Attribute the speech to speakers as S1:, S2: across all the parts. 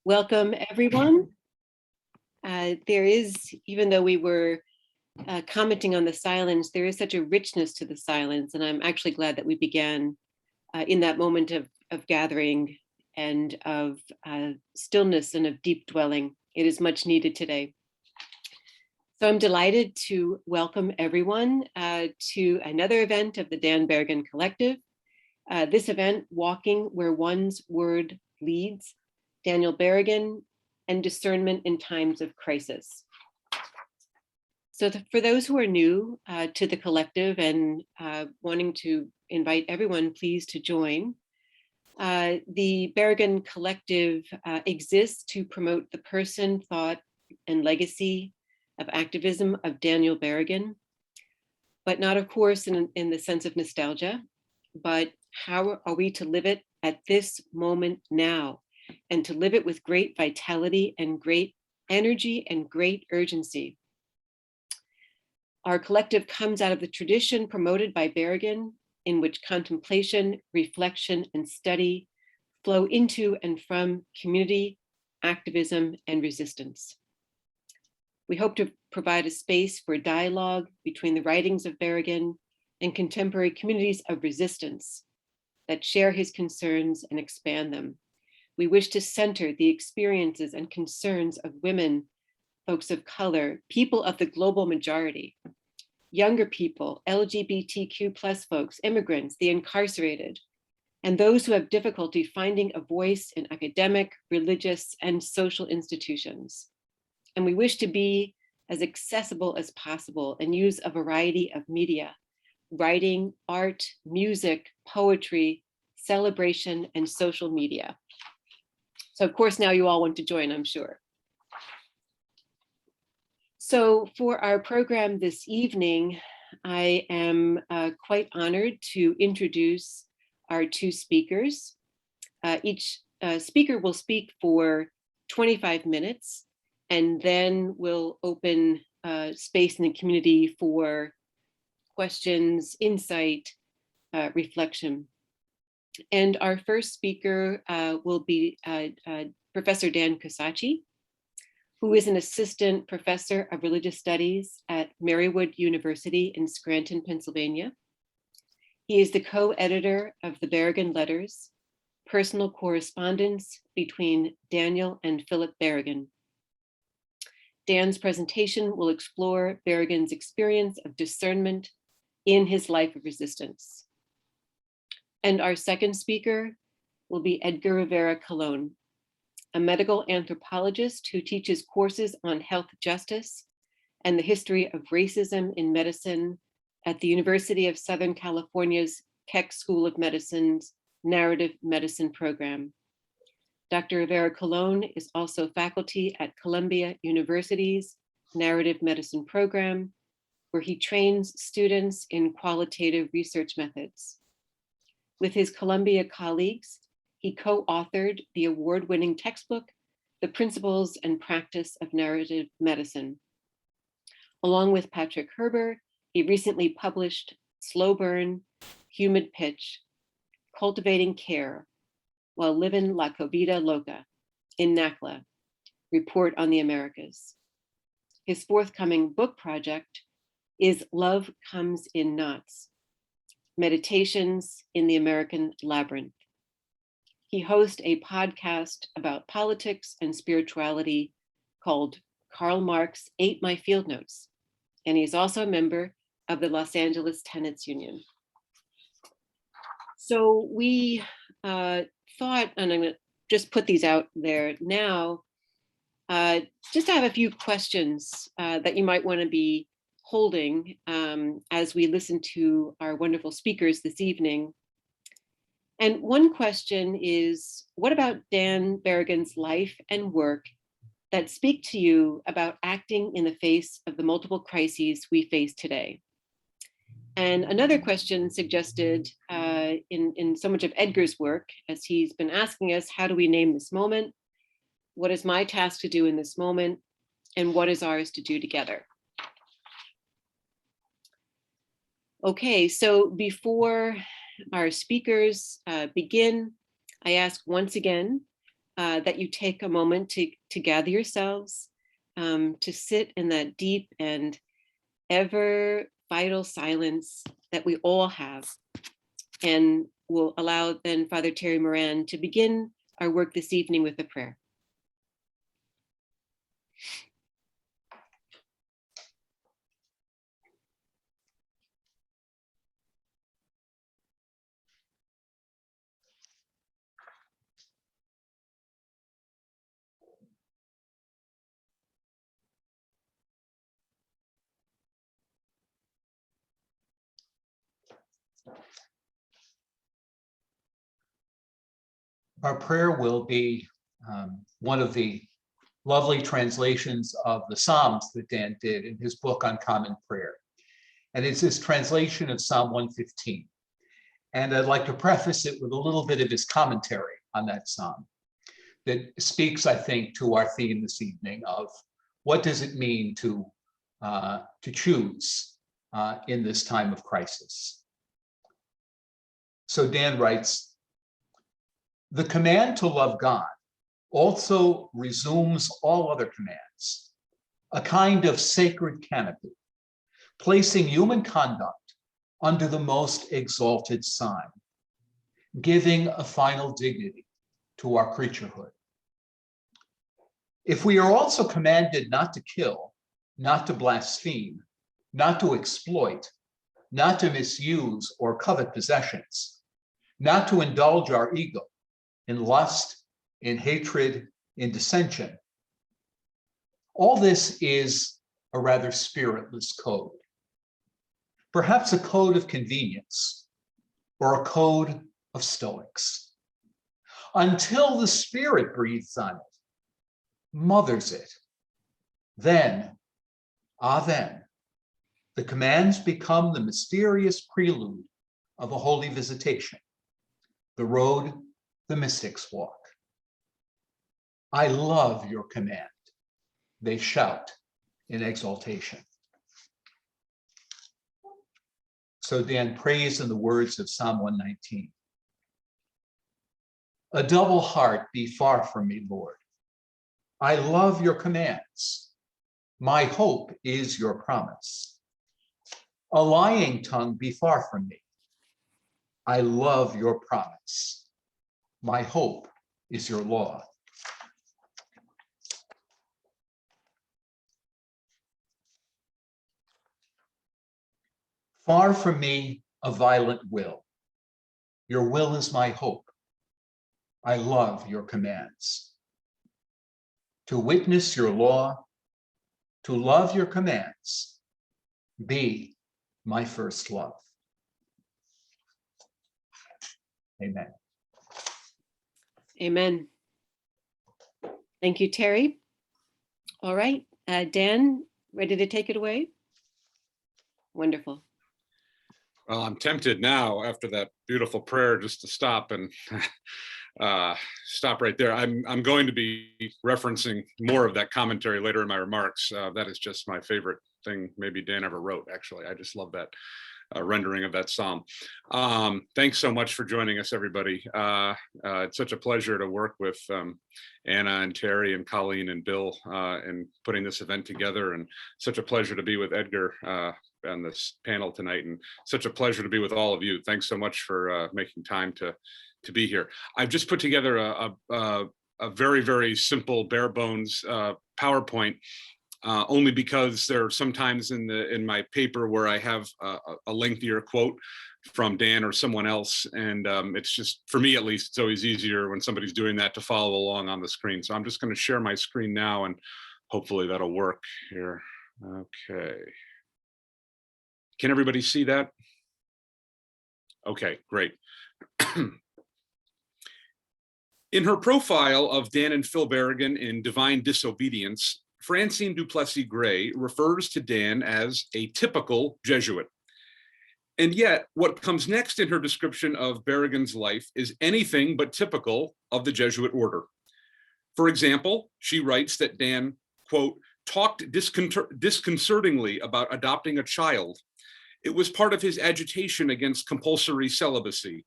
S1: Welcome, everyone. There is, even though we were commenting on the silence, there is such a richness to the silence, and I'm actually glad that we began in that moment of gathering and of stillness and of deep dwelling. It is much needed today. So I'm delighted to welcome everyone to another event of the Dan Berrigan Collective. This event, Walking Where One's Word Leads, Daniel Berrigan and Discernment in Times of Crisis. So for those who are new to the collective and wanting to invite everyone, please to join. The Berrigan Collective exists to promote the person, thought, and legacy of activism of Daniel Berrigan, but not, of course, in the sense of nostalgia, but how are we to live it at this moment now, and to live it with great vitality and great energy and great urgency. Our collective comes out of the tradition promoted by Berrigan, in which contemplation, reflection, and study flow into and from community, activism, and resistance. We hope to provide a space for dialogue between the writings of Berrigan and contemporary communities of resistance that share his concerns and expand them. We wish to center the experiences and concerns of women, folks of color, people of the global majority, younger people, LGBTQ+ folks, immigrants, the incarcerated, and those who have difficulty finding a voice in academic, religious, and social institutions. And we wish to be as accessible as possible and use a variety of media, writing, art, music, poetry, celebration, and social media. So of course, now you all want to join, I'm sure. So for our program this evening, I am quite honored to introduce our two speakers. Each speaker will speak for 25 minutes, and then we'll open space in the community for questions, insight, reflection. And our first speaker will be Professor Dan Kosachi, who is an assistant professor of religious studies at Marywood University in Scranton, Pennsylvania. He is the co-editor of the Berrigan Letters, personal correspondence between Daniel and Philip Berrigan. Dan's presentation will explore Berrigan's experience of discernment in his life of resistance. And our second speaker will be Edgar Rivera Colón, a medical anthropologist who teaches courses on health justice and the history of racism in medicine at the University of Southern California's Keck School of Medicine's Narrative Medicine program. Dr. Rivera Colón is also faculty at Columbia University's Narrative Medicine program, where he trains students in qualitative research methods. With his Columbia colleagues, he co-authored the award-winning textbook, The Principles and Practice of Narrative Medicine. Along with Patrick Herber, he recently published Slow Burn, Humid Pitch, Cultivating Care, While Livin' La Covida Loca in NACLA, Report on the Americas. His forthcoming book project is Love Comes in Knots, Meditations in the American Labyrinth. He hosts a podcast about politics and spirituality called Karl Marx Ate My Field Notes, and he's also a member of the Los Angeles Tenants Union. So we thought, and I'm gonna just put these out there now, just to have a few questions that you might wanna be holding as we listen to our wonderful speakers this evening. And one question is, what about Dan Berrigan's life and work that speak to you about acting in the face of the multiple crises we face today? And another question suggested in so much of Edgar's work, as he's been asking us, how do we name this moment? What is my task to do in this moment? And what is ours to do together? Okay, so before our speakers begin, I ask once again that you take a moment to gather yourselves, to sit in that deep and ever vital silence that we all have. And we'll allow then Father Terry Moran to begin our work this evening with a prayer.
S2: Our prayer will be one of the lovely translations of the Psalms that Dan did in his book on common prayer. And it's his translation of Psalm 115. And I'd like to preface it with a little bit of his commentary on that psalm that speaks, I think, to our theme this evening of what does it mean to choose in this time of crisis. So Dan writes, "The command to love God also resumes all other commands, a kind of sacred canopy, placing human conduct under the most exalted sign, giving a final dignity to our creaturehood. If we are also commanded not to kill, not to blaspheme, not to exploit, not to misuse or covet possessions, not to indulge our ego in lust, in hatred, in dissension, all this is a rather spiritless code. Perhaps a code of convenience or a code of Stoics, until the Spirit breathes on it, mothers it. Then, then, the commands become the mysterious prelude of a holy visitation, the road the mystics walk. I love your command, they shout in exaltation." So Dan prays in the words of Psalm 119. "A double heart be far from me, Lord. I love your commands. My hope is your promise. A lying tongue be far from me. I love your promise. My hope is your law." Far from me a violent will. Your will is my hope. I love your commands. To witness your law, to love your commands, be my first love. Amen.
S1: Amen. Thank you, Terry. All right, Dan, ready to take it away? Wonderful.
S3: Well, I'm tempted now after that beautiful prayer just to stop and stop right there. I'm going to be referencing more of that commentary later in my remarks. That is just my favorite thing maybe Dan ever wrote, actually. I just love that rendering of that psalm. Thanks so much for joining us, everybody. It's such a pleasure to work with Anna and Terry and Colleen and Bill in putting this event together, and such a pleasure to be with Edgar on this panel tonight, and such a pleasure to be with all of you. Thanks so much for making time to be here. I've just put together a very, very simple, bare bones PowerPoint, only because there are sometimes in my paper where I have a lengthier quote from Dan or someone else, and it's just, for me at least, it's always easier when somebody's doing that to follow along on the screen. So I'm just going to share my screen now, and hopefully that'll work here. Okay. Can everybody see that? Okay, great. In her profile of Dan and Phil Berrigan in Divine Disobedience, Francine Duplessis Gray refers to Dan as a typical Jesuit. And yet, what comes next in her description of Berrigan's life is anything but typical of the Jesuit order. For example, she writes that Dan, quote, talked disconcertingly about adopting a child. It was part of his agitation against compulsory celibacy.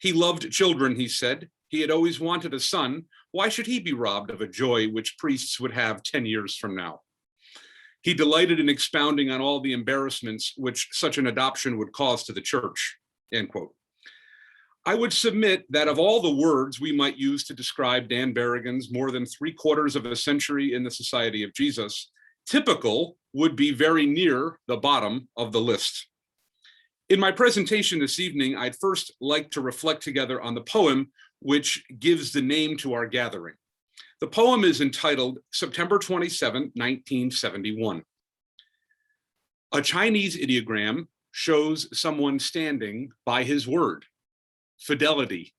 S3: He loved children, he said. He had always wanted a son. Why should he be robbed of a joy which priests would have 10 years from now? He delighted in expounding on all the embarrassments which such an adoption would cause to the church, end quote. I would submit that of all the words we might use to describe Dan Berrigan's more than 3/4 of a century in the Society of Jesus, typical would be very near the bottom of the list. In my presentation this evening, I'd first like to reflect together on the poem which gives the name to our gathering. The poem is entitled September 27, 1971. A Chinese ideogram shows someone standing by his word. Fidelity,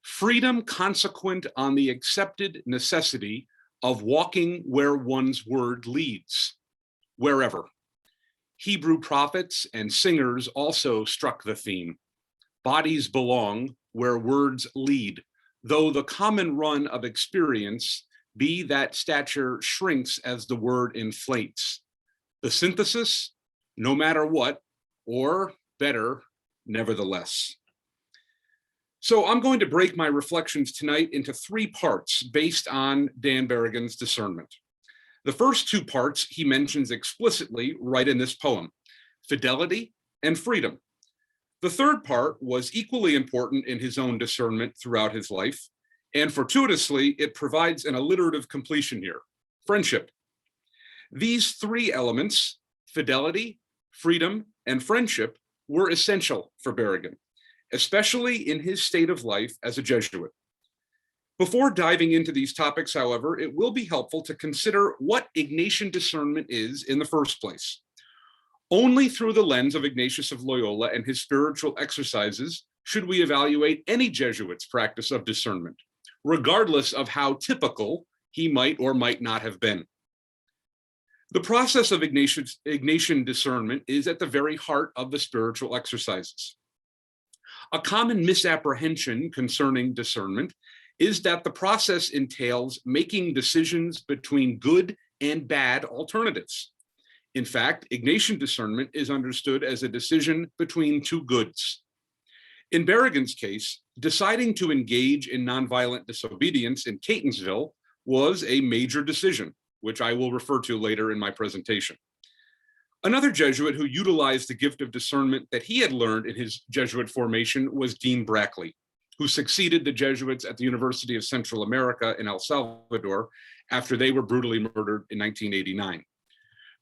S3: freedom consequent on the accepted necessity of walking where one's word leads, wherever. Hebrew prophets and singers also struck the theme. Bodies belong where words lead, though the common run of experience be that stature shrinks as the word inflates. The synthesis, no matter what, or better, nevertheless. So I'm going to break my reflections tonight into 3 parts based on Dan Berrigan's discernment. The first 2 parts he mentions explicitly right in this poem, fidelity and freedom. The third part was equally important in his own discernment throughout his life, and fortuitously, it provides an alliterative completion here, friendship. These 3 elements, fidelity, freedom, and friendship, were essential for Berrigan, especially in his state of life as a Jesuit. Before diving into these topics, however, it will be helpful to consider what Ignatian discernment is in the first place. Only through the lens of Ignatius of Loyola and his spiritual exercises should we evaluate any Jesuit's practice of discernment, regardless of how typical he might or might not have been. The process of Ignatian discernment is at the very heart of the spiritual exercises. A common misapprehension concerning discernment is that the process entails making decisions between good and bad alternatives. In fact, Ignatian discernment is understood as a decision between 2 goods. In Berrigan's case, deciding to engage in nonviolent disobedience in Catonsville was a major decision, which I will refer to later in my presentation. Another Jesuit who utilized the gift of discernment that he had learned in his Jesuit formation was Dean Brackley, who succeeded the Jesuits at the University of Central America in El Salvador after they were brutally murdered in 1989.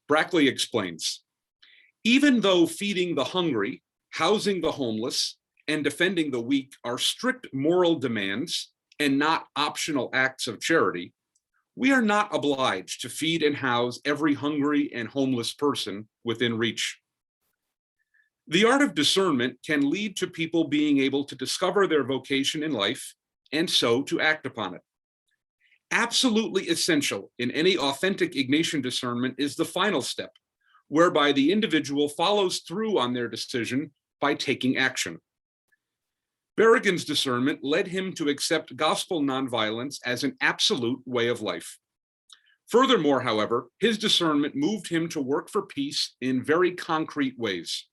S3: Brackley explains, even though feeding the hungry, housing the homeless, and defending the weak are strict moral demands and not optional acts of charity, we are not obliged to feed and house every hungry and homeless person within reach. The art of discernment can lead to people being able to discover their vocation in life and so to act upon it. Absolutely essential in any authentic Ignatian discernment is the final step, whereby the individual follows through on their decision by taking action. Berrigan's discernment led him to accept gospel nonviolence as an absolute way of life. Furthermore, however, his discernment moved him to work for peace in very concrete ways.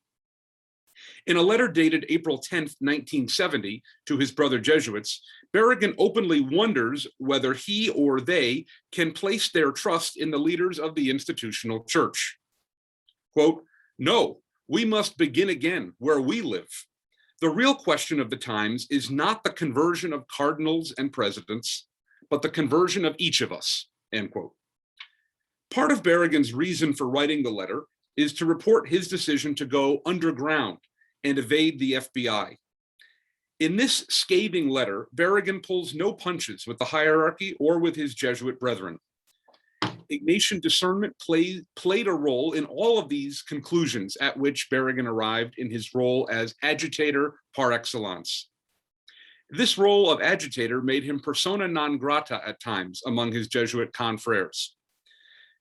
S3: In a letter dated April 10th, 1970, to his brother Jesuits, Berrigan openly wonders whether he or they can place their trust in the leaders of the institutional church. Quote, no, we must begin again where we live. The real question of the times is not the conversion of cardinals and presidents, but the conversion of each of us, end quote. Part of Berrigan's reason for writing the letter is to report his decision to go underground and evade the FBI. In this scathing letter, Berrigan pulls no punches with the hierarchy or with his Jesuit brethren. Ignatian discernment played a role in all of these conclusions at which Berrigan arrived in his role as agitator par excellence. This role of agitator made him persona non grata at times among his Jesuit confreres.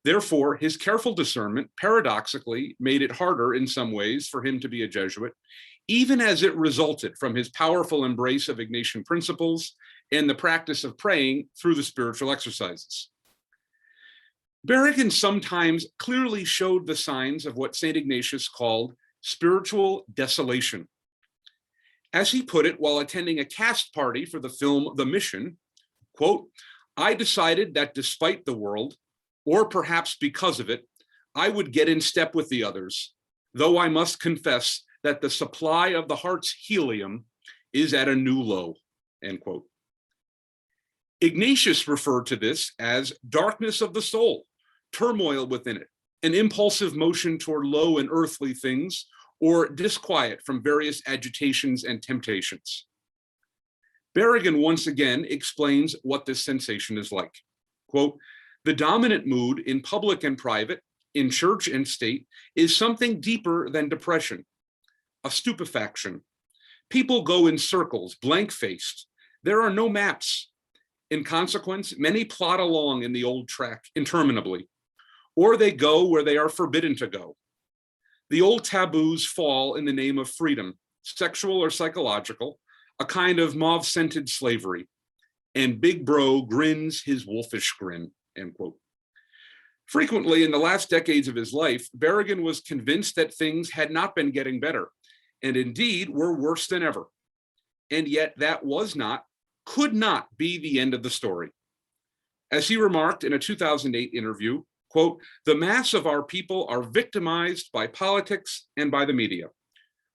S3: Therefore, his careful discernment paradoxically made it harder in some ways for him to be a Jesuit, even as it resulted from his powerful embrace of Ignatian principles and the practice of praying through the spiritual exercises. Berrigan sometimes clearly showed the signs of what St. Ignatius called spiritual desolation. As he put it while attending a cast party for the film The Mission, quote, "I decided that despite the world, or perhaps because of it, I would get in step with the others, though I must confess that the supply of the heart's helium is at a new low," end quote. Ignatius referred to this as darkness of the soul, turmoil within it, an impulsive motion toward low and earthly things, or disquiet from various agitations and temptations. Berrigan once again explains what this sensation is like. Quote, "The dominant mood in public and private, in church and state, is something deeper than depression, a stupefaction. People go in circles, blank-faced. There are no maps. In consequence, many plod along in the old track interminably, or they go where they are forbidden to go. The old taboos fall in the name of freedom, sexual or psychological, a kind of mauve-scented slavery, and Big Bro grins his wolfish grin," end quote. Frequently in the last decades of his life, Berrigan was convinced that things had not been getting better, and indeed were worse than ever. And yet that was not, could not be the end of the story. As he remarked in a 2008 interview, quote, "The mass of our people are victimized by politics and by the media.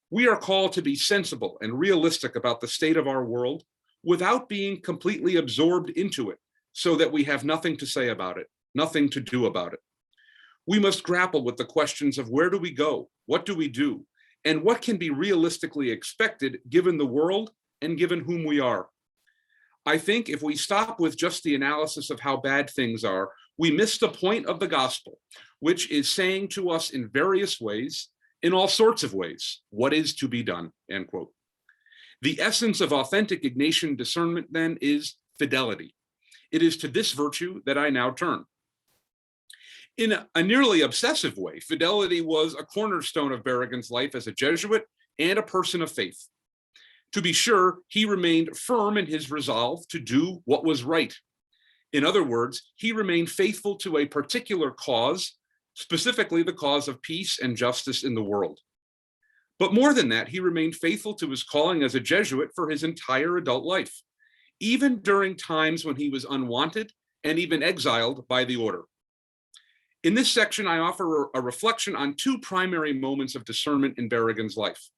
S3: We are called to be sensible and realistic about the state of our world without being completely absorbed into it, so that we have nothing to say about it, nothing to do about it. We must grapple with the questions of where do we go, what do we do, and what can be realistically expected given the world and given whom we are. I think if we stop with just the analysis of how bad things are, we miss the point of the gospel, which is saying to us in various ways, in all sorts of ways, what is to be done," end quote. The essence of authentic Ignatian discernment then is fidelity. It is to this virtue that I now turn. In a nearly obsessive way, fidelity was a cornerstone of Berrigan's life as a Jesuit and a person of faith. To be sure, he remained firm in his resolve to do what was right. In other words, he remained faithful to a particular cause, specifically the cause of peace and justice in the world. But more than that, he remained faithful to his calling as a Jesuit for his entire adult life, even during times when he was unwanted and even exiled by the order. In this section, I offer a reflection on two primary moments of discernment in Berrigan's life: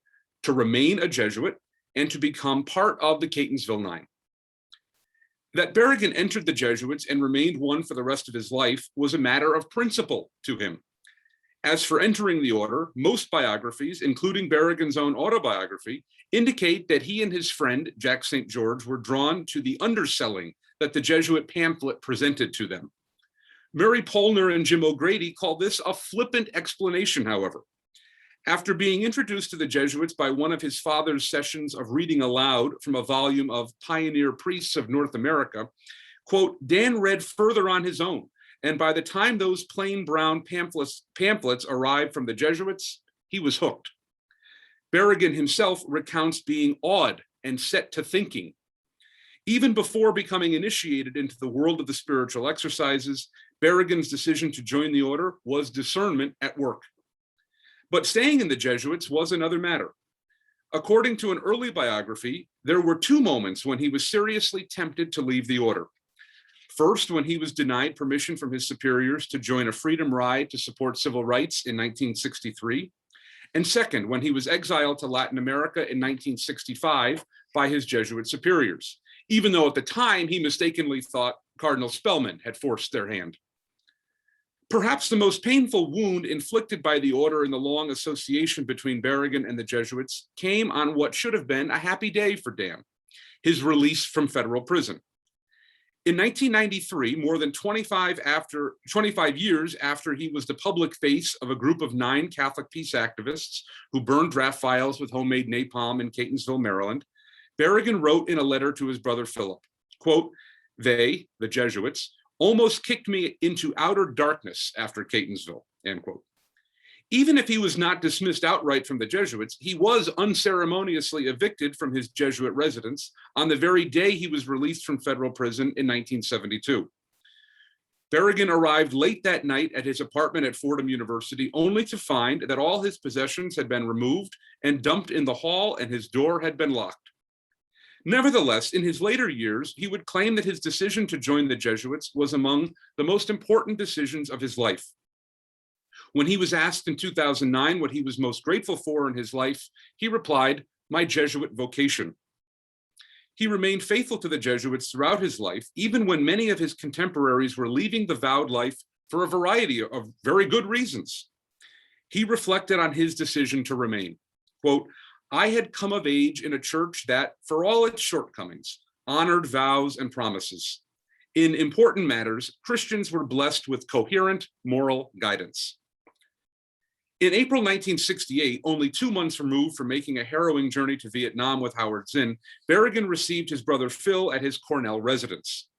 S3: to remain a Jesuit and to become part of the Catonsville Nine. That Berrigan entered the Jesuits and remained one for the rest of his life was a matter of principle to him. As for entering the order, most biographies, including Berrigan's own autobiography, indicate that he and his friend, Jack St. George, were drawn to the underselling that the Jesuit pamphlet presented to them. Murray Polner and Jim O'Grady call this a flippant explanation, however. After being introduced to the Jesuits by one of his father's sessions of reading aloud from a volume of Pioneer Priests of North America, quote, "Dan read further on his own, and by the time those plain brown pamphlets arrived from the Jesuits, he was hooked." Berrigan himself recounts being awed and set to thinking. Even before becoming initiated into the world of the spiritual exercises, Berrigan's decision to join the order was discernment at work. But staying in the Jesuits was another matter. According to an early biography, there were two moments when he was seriously tempted to leave the order. First, when he was denied permission from his superiors to join a freedom ride to support civil rights in 1963. And second, when he was exiled to Latin America in 1965 by his Jesuit superiors, even though at the time he mistakenly thought Cardinal Spellman had forced their hand. Perhaps the most painful wound inflicted by the order in the long association between Berrigan and the Jesuits came on what should have been a happy day for Dan, his release from federal prison. In 1993, more than 25 years after he was the public face of a group of 9 Catholic peace activists who burned draft files with homemade napalm in Catonsville, Maryland, Berrigan wrote in a letter to his brother Philip, quote, "They, the Jesuits, almost kicked me into outer darkness after Catonsville," end quote. Even if he was not dismissed outright from the Jesuits, he was unceremoniously evicted from his Jesuit residence on the very day he was released from federal prison in 1972. Berrigan arrived late that night at his apartment at Fordham University, only to find that all his possessions had been removed and dumped in the hall, and his door had been locked. Nevertheless, in his later years, he would claim that his decision to join the Jesuits was among the most important decisions of his life. When he was asked in 2009 what he was most grateful for in his life, he replied, "My Jesuit vocation." He remained faithful to the Jesuits throughout his life, even when many of his contemporaries were leaving the vowed life for a variety of very good reasons. He reflected on his decision to remain. Quote, "I had come of age in a church that, for all its shortcomings, honored vows and promises. In important matters, Christians were blessed with coherent moral guidance." In April 1968, only 2 months removed from making a harrowing journey to Vietnam with Howard Zinn, Berrigan received his brother Phil at his Cornell residence.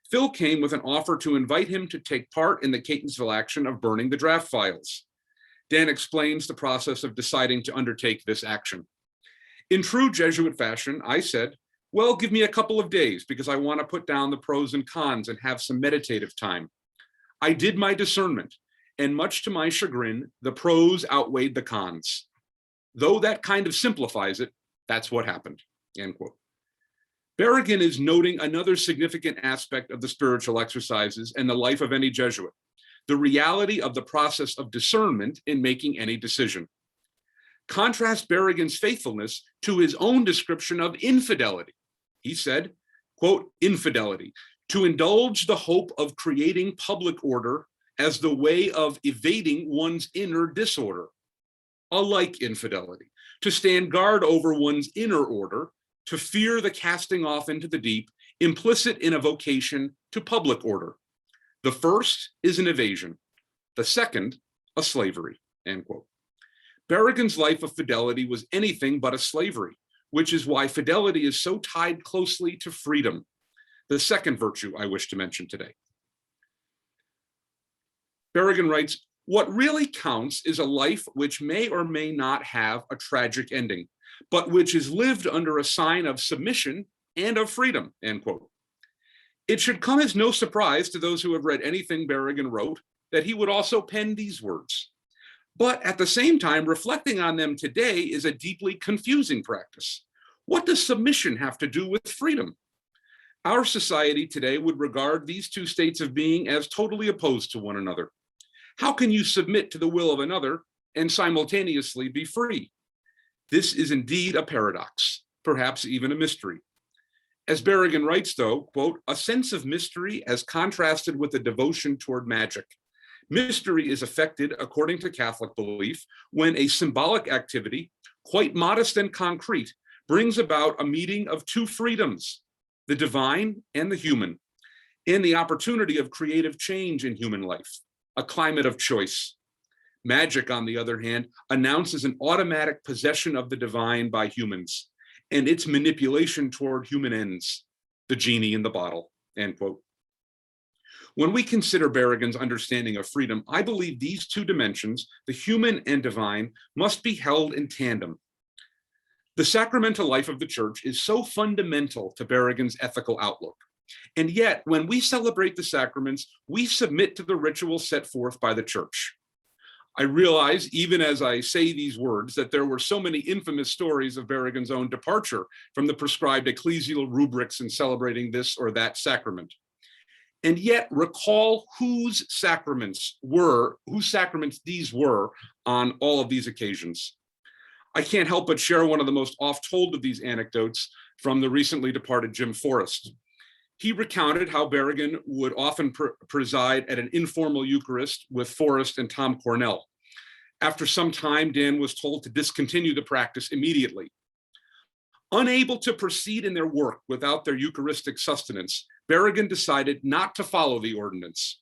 S3: Phil came with an offer to invite him to take part in the Catonsville action of burning the draft files. Dan explains the process of deciding to undertake this action. "In true Jesuit fashion, I said, well, give me a couple of days because I want to put down the pros and cons and have some meditative time. I did my discernment, and much to my chagrin, the pros outweighed the cons. Though that kind of simplifies it, that's what happened," end quote. Berrigan is noting another significant aspect of the spiritual exercises and the life of any Jesuit, the reality of the process of discernment in making any decision. Contrast Berrigan's faithfulness to his own description of infidelity. He said, quote, "Infidelity, to indulge the hope of creating public order as the way of evading one's inner disorder. A like infidelity, to stand guard over one's inner order, to fear the casting off into the deep, implicit in a vocation to public order. The first is an evasion, the second, a slavery," end quote. Berrigan's life of fidelity was anything but a slavery, which is why fidelity is so tied closely to freedom, the second virtue I wish to mention today. Berrigan writes, "What really counts is a life which may or may not have a tragic ending, but which is lived under a sign of submission and of freedom," end quote. It should come as no surprise to those who have read anything Berrigan wrote that he would also pen these words. But at the same time, reflecting on them today is a deeply confusing practice. What does submission have to do with freedom? Our society today would regard these two states of being as totally opposed to one another. How can you submit to the will of another and simultaneously be free? This is indeed a paradox, perhaps even a mystery. As Berrigan writes, though, quote, "A sense of mystery as contrasted with a devotion toward magic. Mystery is affected, according to Catholic belief, when a symbolic activity, quite modest and concrete, brings about a meeting of two freedoms, the divine and the human, and the opportunity of creative change in human life, a climate of choice. Magic, on the other hand, announces an automatic possession of the divine by humans and its manipulation toward human ends, the genie in the bottle," end quote. When we consider Berrigan's understanding of freedom, I believe these two dimensions, the human and divine, must be held in tandem. The sacramental life of the church is so fundamental to Berrigan's ethical outlook. And yet, when we celebrate the sacraments, we submit to the rituals set forth by the church. I realize, even as I say these words, that there were so many infamous stories of Berrigan's own departure from the prescribed ecclesial rubrics in celebrating this or that sacrament. And yet, recall whose sacraments these were on all of these occasions. I can't help but share one of the most oft-told of these anecdotes from the recently departed Jim Forrest. He recounted how Berrigan would often preside at an informal Eucharist with Forrest and Tom Cornell. After some time, Dan was told to discontinue the practice immediately. Unable to proceed in their work without their Eucharistic sustenance, Berrigan decided not to follow the ordinance.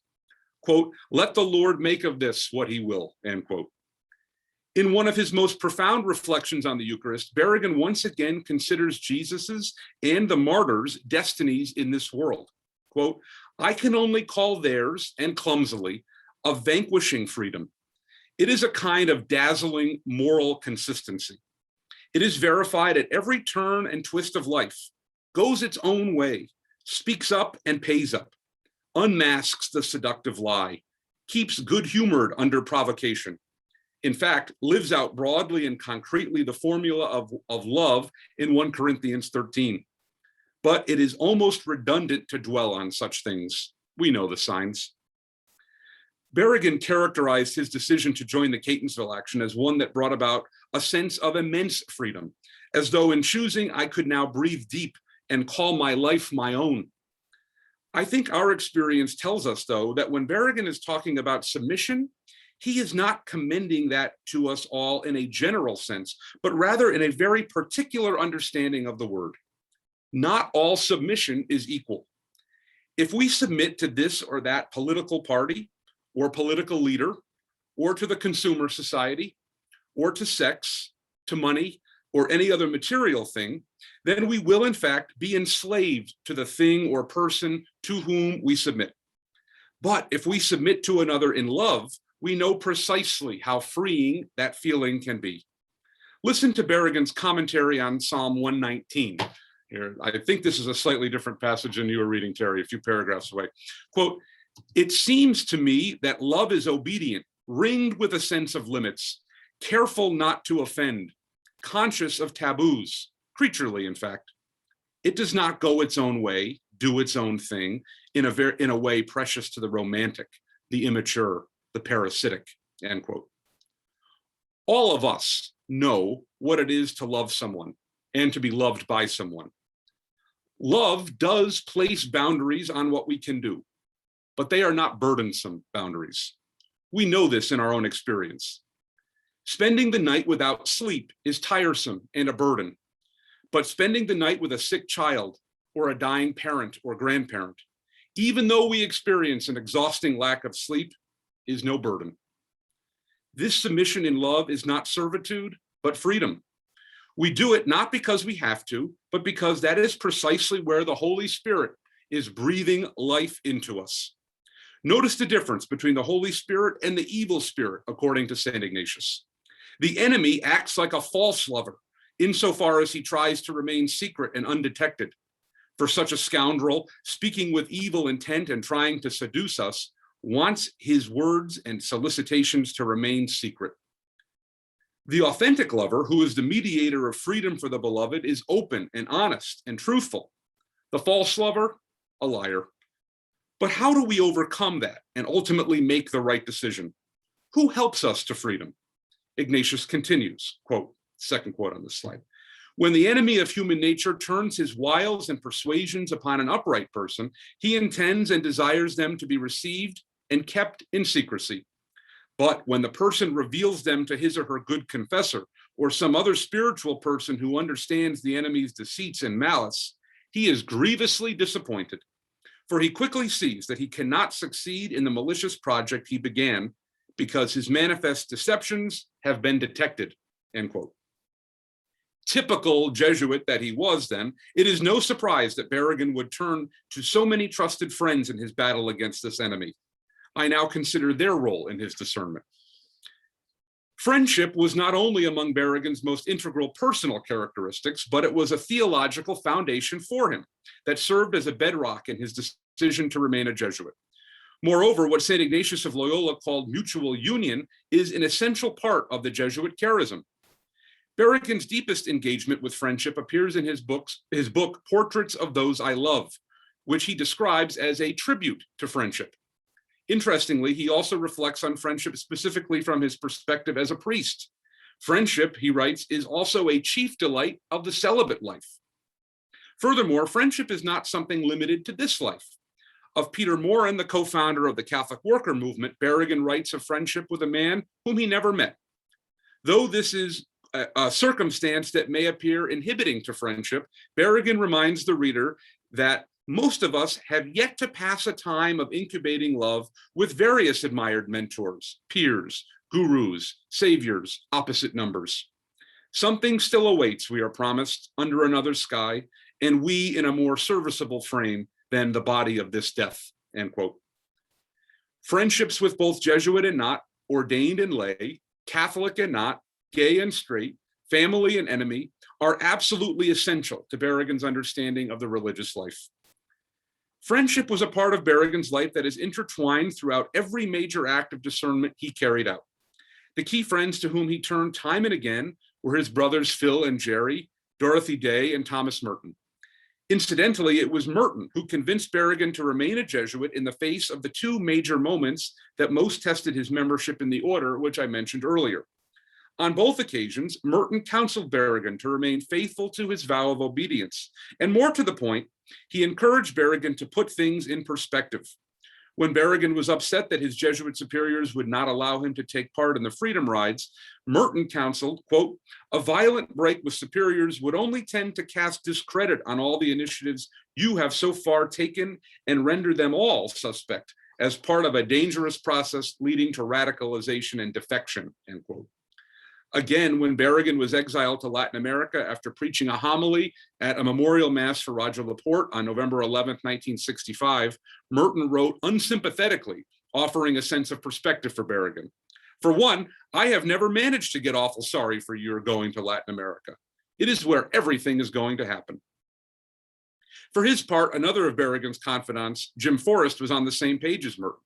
S3: Quote, "Let the Lord make of this what he will," end quote. In one of his most profound reflections on the Eucharist, Berrigan once again considers Jesus's and the martyrs' destinies in this world. Quote, "I can only call theirs, and clumsily, a vanquishing freedom. It is a kind of dazzling moral consistency. It is verified at every turn and twist of life, goes its own way, speaks up and pays up. unmasks the seductive lie, keeps good-humored under provocation. In fact, lives out broadly and concretely the formula of love in 1 Corinthians 13. But it is almost redundant to dwell on such things. We know the signs. Berrigan characterized his decision to join the Catonsville action as one that brought about a sense of immense freedom, as though in choosing I could now breathe deep and call my life my own. I think our experience tells us, though, that when Berrigan is talking about submission, he is not commending that to us all in a general sense, but rather in a very particular understanding of the word. Not all submission is equal. If we submit to this or that political party or political leader, or to the consumer society, or to sex, to money, or any other material thing, then we will in fact be enslaved to the thing or person to whom we submit. But if we submit to another in love, we know precisely how freeing that feeling can be. Listen to Berrigan's commentary on Psalm 119. Here, I think this is a slightly different passage than you were reading, Terry, a few paragraphs away. Quote, "It seems to me that love is obedient, ringed with a sense of limits, careful not to offend, conscious of taboos, creaturely, in fact. It does not go its own way, do its own thing, in a way precious to the romantic, the immature, the parasitic," end quote. All of us know what it is to love someone and to be loved by someone. Love does place boundaries on what we can do, but they are not burdensome boundaries. We know this in our own experience. Spending the night without sleep is tiresome and a burden, but spending the night with a sick child or a dying parent or grandparent, even though we experience an exhausting lack of sleep, is no burden. This submission in love is not servitude, but freedom. We do it not because we have to, but because that is precisely where the Holy Spirit is breathing life into us. Notice the difference between the Holy Spirit and the evil spirit, according to St. Ignatius. The enemy acts like a false lover, insofar as he tries to remain secret and undetected. For such a scoundrel, speaking with evil intent and trying to seduce us, wants his words and solicitations to remain secret. The authentic lover, who is the mediator of freedom for the beloved, is open and honest and truthful. The false lover, a liar. But how do we overcome that and ultimately make the right decision? Who helps us to freedom? Ignatius continues, quote, second quote on this slide. "When the enemy of human nature turns his wiles and persuasions upon an upright person, he intends and desires them to be received and kept in secrecy. But when the person reveals them to his or her good confessor or some other spiritual person who understands the enemy's deceits and malice, he is grievously disappointed, for he quickly sees that he cannot succeed in the malicious project he began because his manifest deceptions have been detected," end quote. Typical Jesuit that he was then, it is no surprise that Berrigan would turn to so many trusted friends in his battle against this enemy. I now consider their role in his discernment. Friendship was not only among Berrigan's most integral personal characteristics, but it was a theological foundation for him that served as a bedrock in his decision to remain a Jesuit. Moreover, what St. Ignatius of Loyola called mutual union is an essential part of the Jesuit charism. Berrigan's deepest engagement with friendship appears in his book, Portraits of Those I Love, which he describes as a tribute to friendship. Interestingly, he also reflects on friendship specifically from his perspective as a priest. Friendship, he writes, is also a chief delight of the celibate life. Furthermore, friendship is not something limited to this life. Of Peter Morin, the co-founder of the Catholic Worker Movement, Berrigan writes of friendship with a man whom he never met. Though this is a circumstance that may appear inhibiting to friendship, Berrigan reminds the reader that most of us have yet to pass a time of incubating love with various admired mentors, peers, gurus, saviors, opposite numbers. Something still awaits, we are promised, under another sky, and we in a more serviceable frame than the body of this death, end quote. Friendships with both Jesuit and not, ordained and lay, Catholic and not, gay and straight, family and enemy, are absolutely essential to Berrigan's understanding of the religious life. Friendship was a part of Berrigan's life that is intertwined throughout every major act of discernment he carried out. The key friends to whom he turned time and again were his brothers Phil and Jerry, Dorothy Day, and Thomas Merton. Incidentally, it was Merton who convinced Berrigan to remain a Jesuit in the face of the two major moments that most tested his membership in the order, which I mentioned earlier. On both occasions, Merton counseled Berrigan to remain faithful to his vow of obedience, and more to the point, he encouraged Berrigan to put things in perspective. When Berrigan was upset that his Jesuit superiors would not allow him to take part in the freedom rides, Merton counseled, quote, "A violent break with superiors would only tend to cast discredit on all the initiatives you have so far taken and render them all suspect as part of a dangerous process leading to radicalization and defection," end quote. Again, when Berrigan was exiled to Latin America after preaching a homily at a memorial mass for Roger Laporte on November 11th, 1965, Merton wrote unsympathetically, offering a sense of perspective for Berrigan. "For one, I have never managed to get awful sorry for your going to Latin America. It is where everything is going to happen." For his part, another of Berrigan's confidants, Jim Forrest, was on the same page as Merton.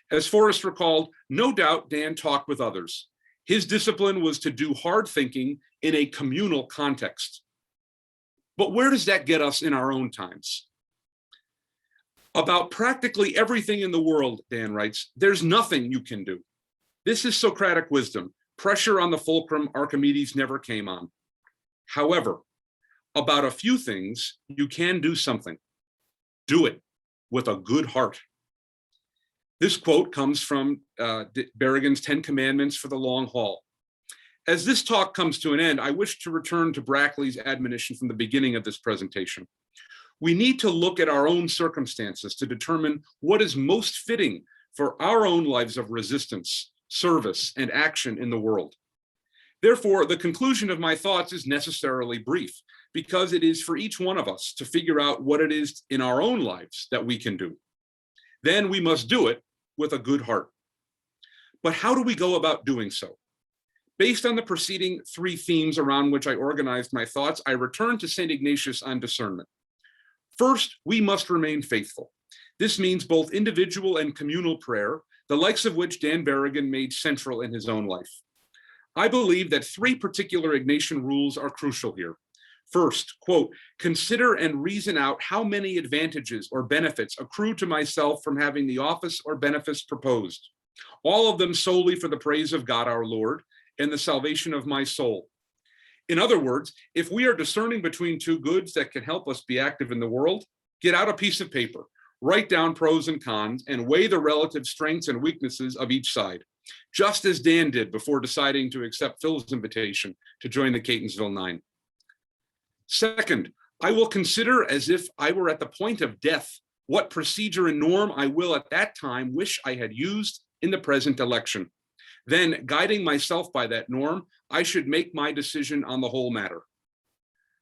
S3: As Forrest recalled, "No doubt Dan talked with others. His discipline was to do hard thinking in a communal context." But where does that get us in our own times? "About practically everything in the world," Dan writes, "there's nothing you can do. This is Socratic wisdom. Pressure on the fulcrum Archimedes never came on. However, about a few things, you can do something. Do it with a good heart." This quote comes from Berrigan's 10 Commandments for the Long Haul. As this talk comes to an end, I wish to return to Brackley's admonition from the beginning of this presentation. We need to look at our own circumstances to determine what is most fitting for our own lives of resistance, service, and action in the world. Therefore, the conclusion of my thoughts is necessarily brief, because it is for each one of us to figure out what it is in our own lives that we can do. Then we must do it with a good heart. But how do we go about doing so? Based on the preceding three themes around which I organized my thoughts, I return to St. Ignatius on discernment. First, we must remain faithful. This means both individual and communal prayer, the likes of which Dan Berrigan made central in his own life. I believe that three particular Ignatian rules are crucial here. First, quote, "Consider and reason out how many advantages or benefits accrue to myself from having the office or benefice proposed, all of them solely for the praise of God our Lord and the salvation of my soul." In other words, if we are discerning between two goods that can help us be active in the world, get out a piece of paper, write down pros and cons, and weigh the relative strengths and weaknesses of each side, just as Dan did before deciding to accept Phil's invitation to join the Catonsville Nine. Second, I will consider as if I were at the point of death what procedure and norm I will at that time wish I had used in the present election. Then, guiding myself by that norm, I should make my decision on the whole matter.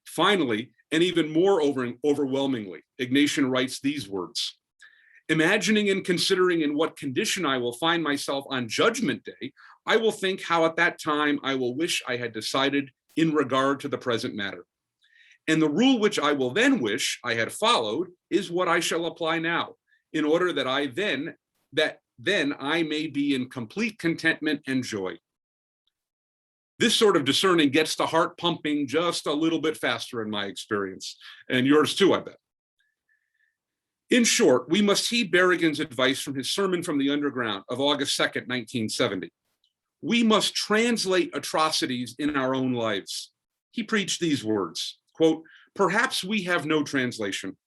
S3: Finally, and even more overwhelmingly, Ignatian writes these words: "Imagining and considering in what condition I will find myself on Judgment Day, I will think how at that time I will wish I had decided in regard to the present matter. And the rule which I will then wish I had followed is what I shall apply now, in order that then I may be in complete contentment and joy." This sort of discerning gets the heart pumping just a little bit faster in my experience, and yours too, I bet. In short, we must heed Berrigan's advice from his Sermon from the Underground of August 2nd, 1970. We must translate atrocities in our own lives. He preached these words, quote, "Perhaps we have no translation.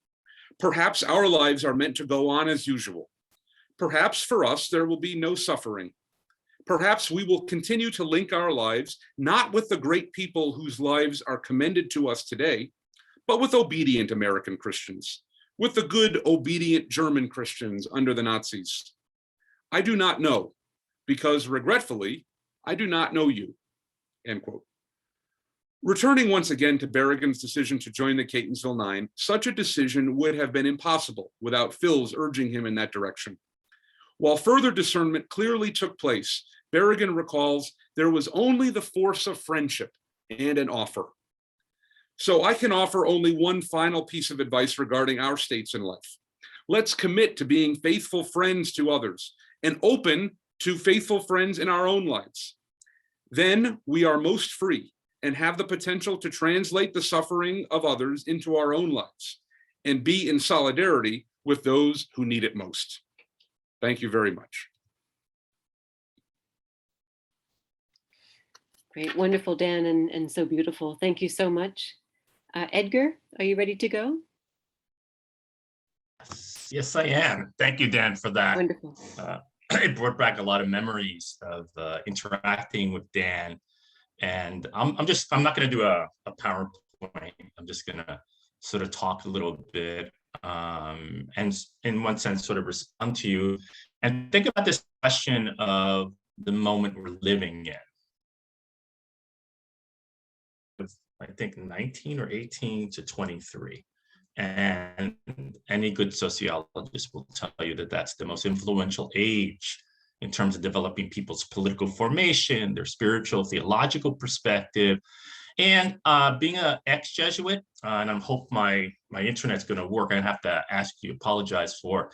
S3: Perhaps our lives are meant to go on as usual. Perhaps for us there will be no suffering. Perhaps we will continue to link our lives not with the great people whose lives are commended to us today, but with obedient American Christians, with the good, obedient German Christians under the Nazis. I do not know, because regretfully, I do not know you," end quote. Returning once again to Berrigan's decision to join the Catonsville Nine, such a decision would have been impossible without Phil's urging him in that direction. While further discernment clearly took place, Berrigan recalls there was only the force of friendship and an offer. So I can offer only one final piece of advice regarding our states in life. Let's commit to being faithful friends to others and open to faithful friends in our own lives. Then we are most free and have the potential to translate the suffering of others into our own lives and be in solidarity with those who need it most. Thank you very much.
S1: Great, wonderful, Dan, and so beautiful. Thank you so much. Edgar, are you ready to go?
S4: Yes, I am. Thank you, Dan, for that.
S1: Wonderful.
S4: It brought back a lot of memories of interacting with Dan. And I'm not going to do a PowerPoint. I'm just going to sort of talk a little bit and in one sense sort of respond to you and think about this question of the moment we're living in. I think 19 or 18 to 23. And any good sociologist will tell you that that's the most influential age in terms of developing people's political formation, their spiritual, theological perspective. And being an ex-Jesuit, and I hope my internet's going to work. I have to ask you, apologize for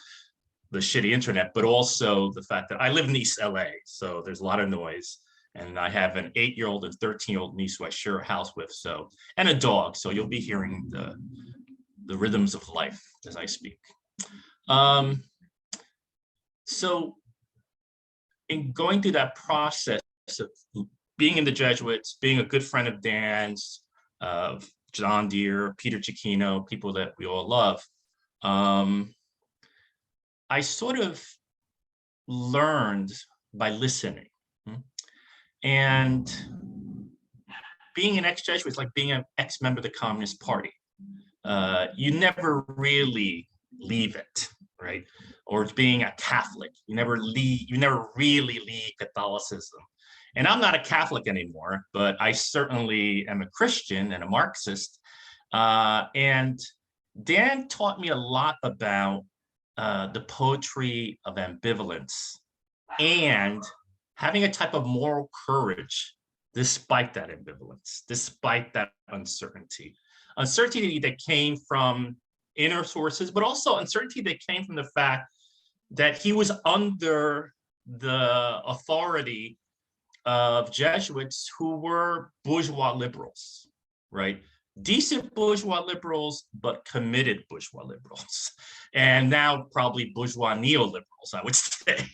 S4: the shitty internet, but also the fact that I live in East LA, so there's a lot of noise. And I have an 8-year-old and 13-year-old niece who I share a house with, so, and a dog. So you'll be hearing the rhythms of life as I speak. So in going through that process of being in the Jesuits, being a good friend of Dan's, of John Deere, Peter Cicchino, people that we all love, I sort of learned by listening. And being an ex-Jesuit is like being an ex-member of the Communist Party. You never really leave it, right? Or being a Catholic, you never really leave Catholicism. And I'm not a Catholic anymore, but I certainly am a Christian and a Marxist. And Dan taught me a lot about the poetry of ambivalence and having a type of moral courage despite that ambivalence, despite that uncertainty. Uncertainty that came from inner sources, but also uncertainty that came from the fact that he was under the authority of Jesuits who were bourgeois liberals, right? Decent bourgeois liberals, but committed bourgeois liberals. And now probably bourgeois neoliberals, I would say.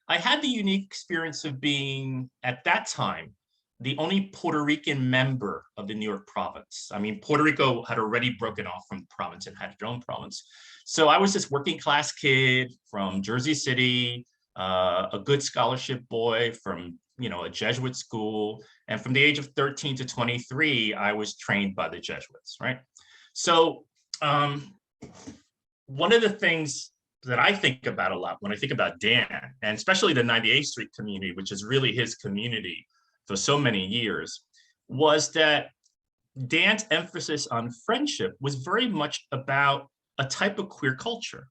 S4: I had the unique experience of being, at that time, the only Puerto Rican member of the New York province. I mean, Puerto Rico had already broken off from the province and had its own province. So I was this working class kid from Jersey City, a good scholarship boy from, a Jesuit school. And from the age of 13 to 23, I was trained by the Jesuits, right? So one of the things that I think about a lot when I think about Dan, and especially the 98th Street community, which is really his community for so many years, was that Dan's emphasis on friendship was very much about a type of queer culture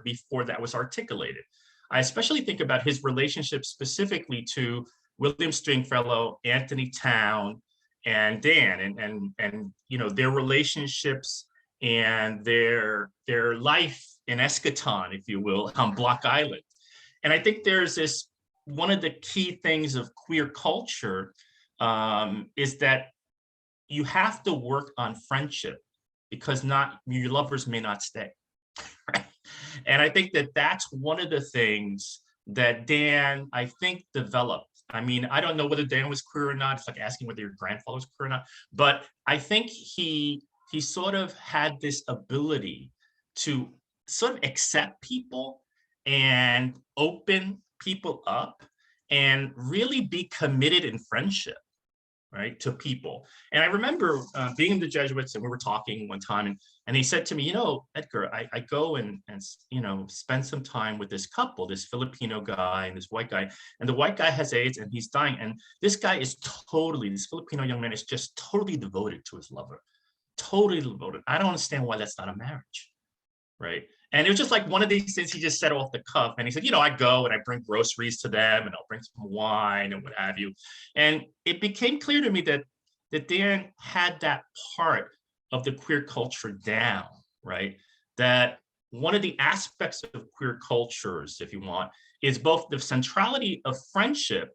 S4: before that was articulated. I especially think about his relationship specifically to William Stringfellow, Anthony Town, and Dan, and their relationships and their life in Eschaton, if you will, on Block Island. And I think there's this, one of the key things of queer culture is that you have to work on friendship because your lovers may not stay. Right? And I think that that's one of the things that Dan, I think, developed. I mean, I don't know whether Dan was queer or not. It's like asking whether your grandfather was queer or not. But I think he sort of had this ability to sort of accept people and open people up and really be committed in friendship, right, to people. And I remember being in the Jesuits, and we were talking one time, and he said to me, Edgar, I go and spend some time with this couple, this Filipino guy and this white guy, and the white guy has AIDS and he's dying. And this guy is this Filipino young man is just totally devoted to his lover, totally devoted. I don't understand why that's not a marriage, right? And it was just like one of these things he just said off the cuff. And he said, I go and I bring groceries to them and I'll bring some wine and what have you. And it became clear to me that Dan had that part of the queer culture down, right? That one of the aspects of queer cultures, if you want, is both the centrality of friendship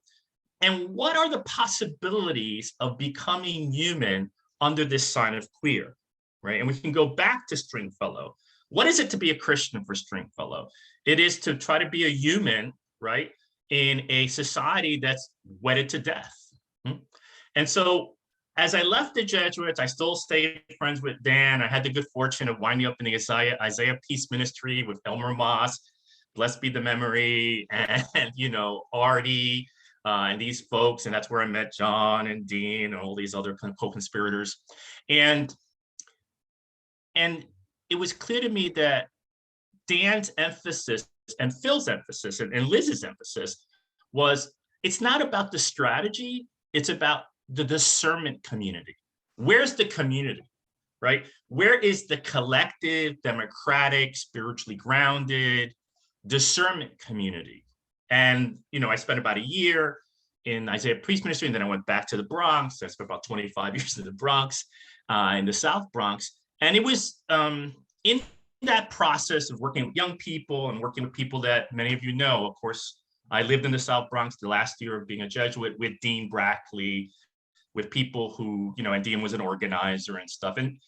S4: and what are the possibilities of becoming human under this sign of queer, right? And we can go back to Stringfellow. What is it to be a Christian for Stringfellow? It is to try to be a human, right, in a society that's wedded to death. And so as I left the Jesuits, I still stayed friends with Dan. I had the good fortune of winding up in the Isaiah Peace Ministry with Elmer Moss, blessed be the memory, and Artie, and these folks. And that's where I met John and Dean and all these other co-conspirators. And it was clear to me that Dan's emphasis and Phil's emphasis and Liz's emphasis was, it's not about the strategy, it's about the discernment community. Where's the community, right? Where is the collective, democratic, spiritually grounded discernment community? And, I spent about a year in Isaiah Priest Ministry, and then I went back to the Bronx. I spent about 25 years in the Bronx, in the South Bronx. And it was in that process of working with young people and working with people that many of you know. Of course, I lived in the South Bronx the last year of being a Jesuit with Dean Brackley, with people who, and Dean was an organizer and stuff. And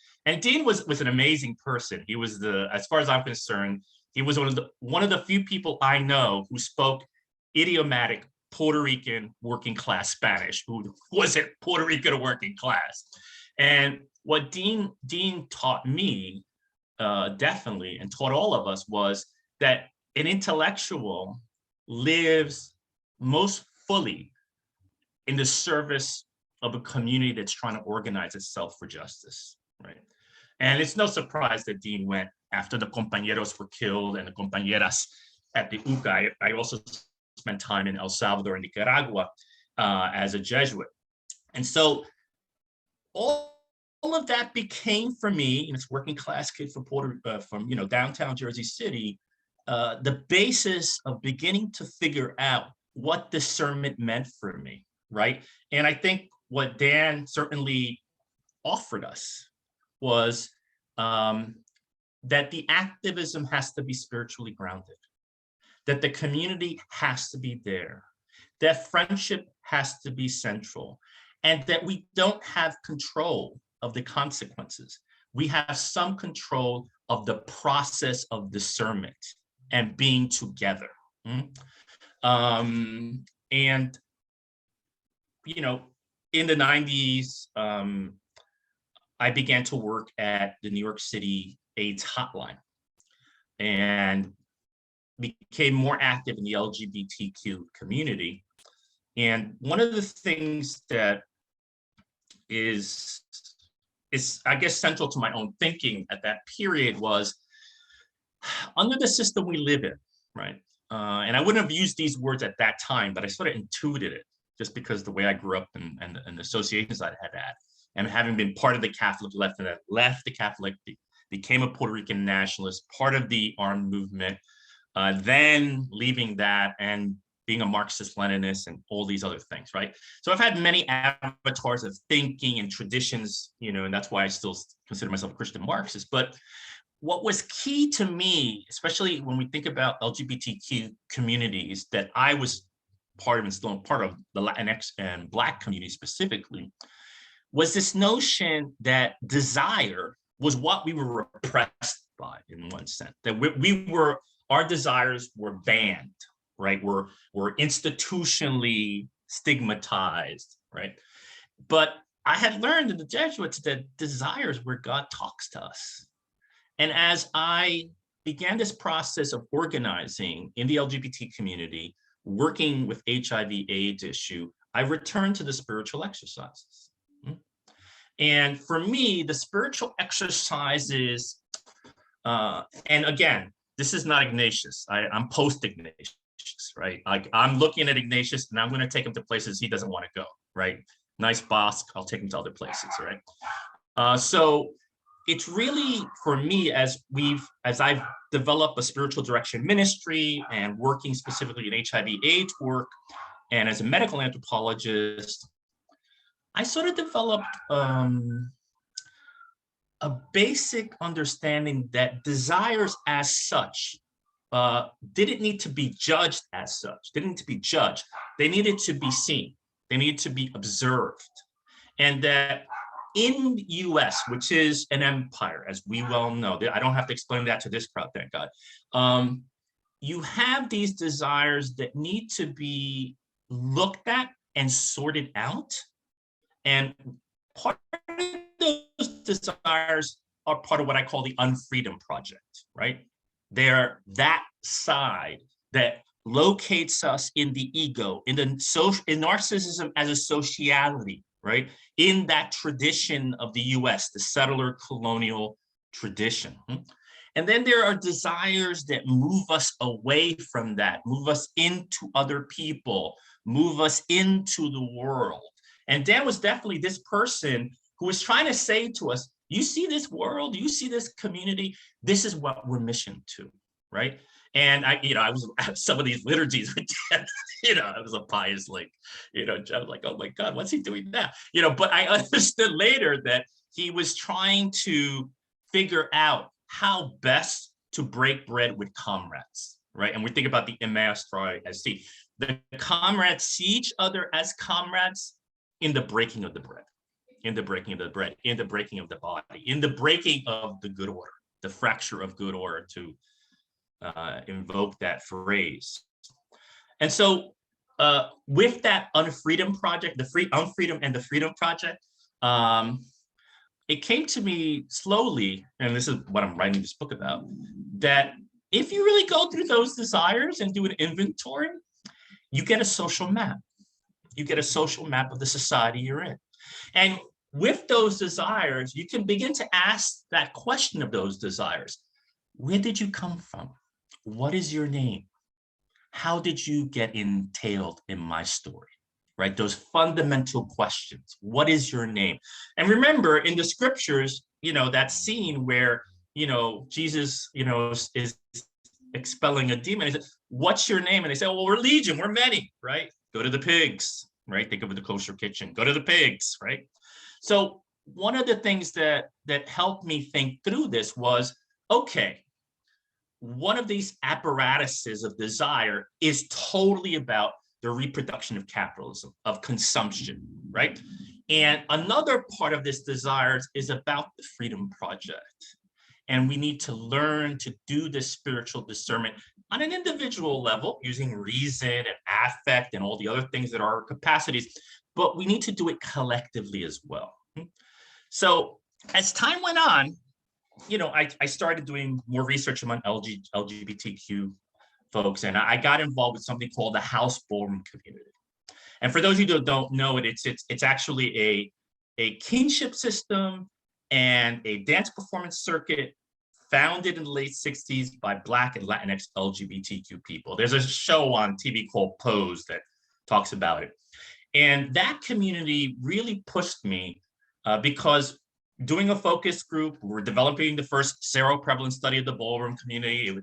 S4: Dean was an amazing person. He was as far as I'm concerned, he was one of the few people I know who spoke idiomatic Puerto Rican working class Spanish, who wasn't Puerto Rican or working class. And what Dean taught me, definitely, and taught all of us, was that an intellectual lives most fully in the service of a community that's trying to organize itself for justice, right? And it's no surprise that Dean went after the compañeros were killed and the compañeras at the UCA. I also spent time in El Salvador and Nicaragua as a Jesuit. And so all of that became for me, and it's working class kid from downtown Jersey City, the basis of beginning to figure out what discernment meant for me, right? And I think what Dan certainly offered us was that the activism has to be spiritually grounded, that the community has to be there, that friendship has to be central, and that we don't have control of the consequences. We have some control of the process of discernment and being together. In the 90s, I began to work at the New York City AIDS hotline and became more active in the LGBTQ community. And one of the things that is I guess central to my own thinking at that period was, under the system we live in, right? And I wouldn't have used these words at that time, but I sort of intuited it just because the way I grew up and the associations I had, and having been part of the Catholic left, and left the Catholic, became a Puerto Rican nationalist, part of the armed movement, then leaving that and being a Marxist-Leninist and all these other things, right? So I've had many avatars of thinking and traditions, and that's why I still consider myself a Christian Marxist. But what was key to me, especially when we think about LGBTQ communities that I was part of and still part of, the Latinx and Black community specifically, was this notion that desire was what we were repressed by, in one sense, that our desires were banned, right? We're institutionally stigmatized, right? But I had learned in the Jesuits that desire is where God talks to us. And as I began this process of organizing in the LGBT community, working with HIV/AIDS issue, I returned to the spiritual exercises. And for me, the spiritual exercises, and again, this is not Ignatius. I'm post-Ignatius, right? I'm looking at Ignatius and I'm going to take him to places he doesn't want to go, right? Nice boss, I'll take him to other places, right? So it's really, for me, as I've developed a spiritual direction ministry and working specifically in HIV/AIDS work, and as a medical anthropologist, I sort of developed a basic understanding that desires as such didn't need to be judged as such, didn't need to be judged. They needed to be seen. They needed to be observed. And that in the US, which is an empire, as we well know, I don't have to explain that to this crowd, thank God. You have these desires that need to be looked at and sorted out. And part of those desires are part of what I call the Unfreedom Project, right? They're that side that locates us in the ego, in narcissism as a sociality, right? In that tradition of the US, the settler colonial tradition. And then there are desires that move us away from that, move us into other people, move us into the world. And Dan was definitely this person who was trying to say to us, you see this world, you see this community, this is what we're missioned to, right? And I was at some of these liturgies with Dan, I was a pious, I was like, oh my God, what's he doing now? But I understood later that he was trying to figure out how best to break bread with comrades, right? And we think about the Emmaus story as the comrades see each other as comrades in the breaking of the bread, in the breaking of the bread, in the breaking of the body, in the breaking of the good order, the fracture of good order, to invoke that phrase. And so with that Unfreedom Project, Unfreedom and the Freedom Project, it came to me slowly, and this is what I'm writing this book about, that if you really go through those desires and do an inventory, you get a social map. You get a social map of the society you're in. And with those desires, you can begin to ask that question of those desires. Where did you come from? What is your name? How did you get entailed in my story? Right? Those fundamental questions. What is your name? And remember, in the scriptures, that scene where, Jesus, is expelling a demon. He said, what's your name? And they say, well, we're legion, we're many, right? Go to the pigs, right? Think of the kosher kitchen. Go to the pigs, right? So one of the things that helped me think through this was, okay, one of these apparatuses of desire is totally about the reproduction of capitalism, of consumption, right? And another part of this desire is about the Freedom Project. And we need to learn to do this spiritual discernment on an individual level, using reason and affect and all the other things that are our capacities, but we need to do it collectively as well. So as time went on, I started doing more research among LGBTQ folks, and I got involved with something called the House Ballroom community. And for those of you that don't know it, it's actually a kinship system and a dance performance circuit founded in the late 60s by Black and Latinx LGBTQ people. There's a show on TV called Pose that talks about it. And that community really pushed me because doing a focus group, we were developing the first seroprevalence study of the ballroom community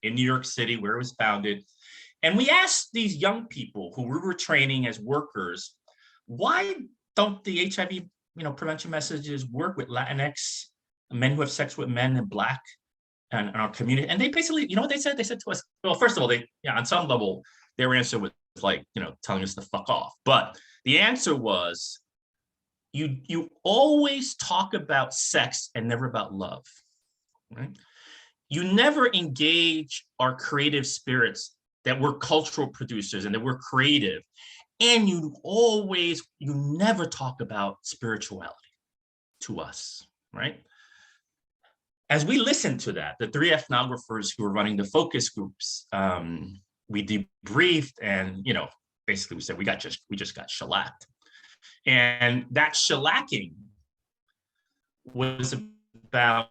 S4: in New York City, where it was founded. And we asked these young people who we were training as workers, why don't the HIV prevention messages work with Latinx, men who have sex with men, and Black and our community? And they basically, what they said? They said to us, well, first of all, on some level, their answer was like, telling us to fuck off. But the answer was, you always talk about sex and never about love, right? You never engage our creative spirits, that we're cultural producers and that we're creative. And you never talk about spirituality to us, right? As we listened to that, the three ethnographers who were running the focus groups, we debriefed, and basically we said we just got shellacked. And that shellacking was about,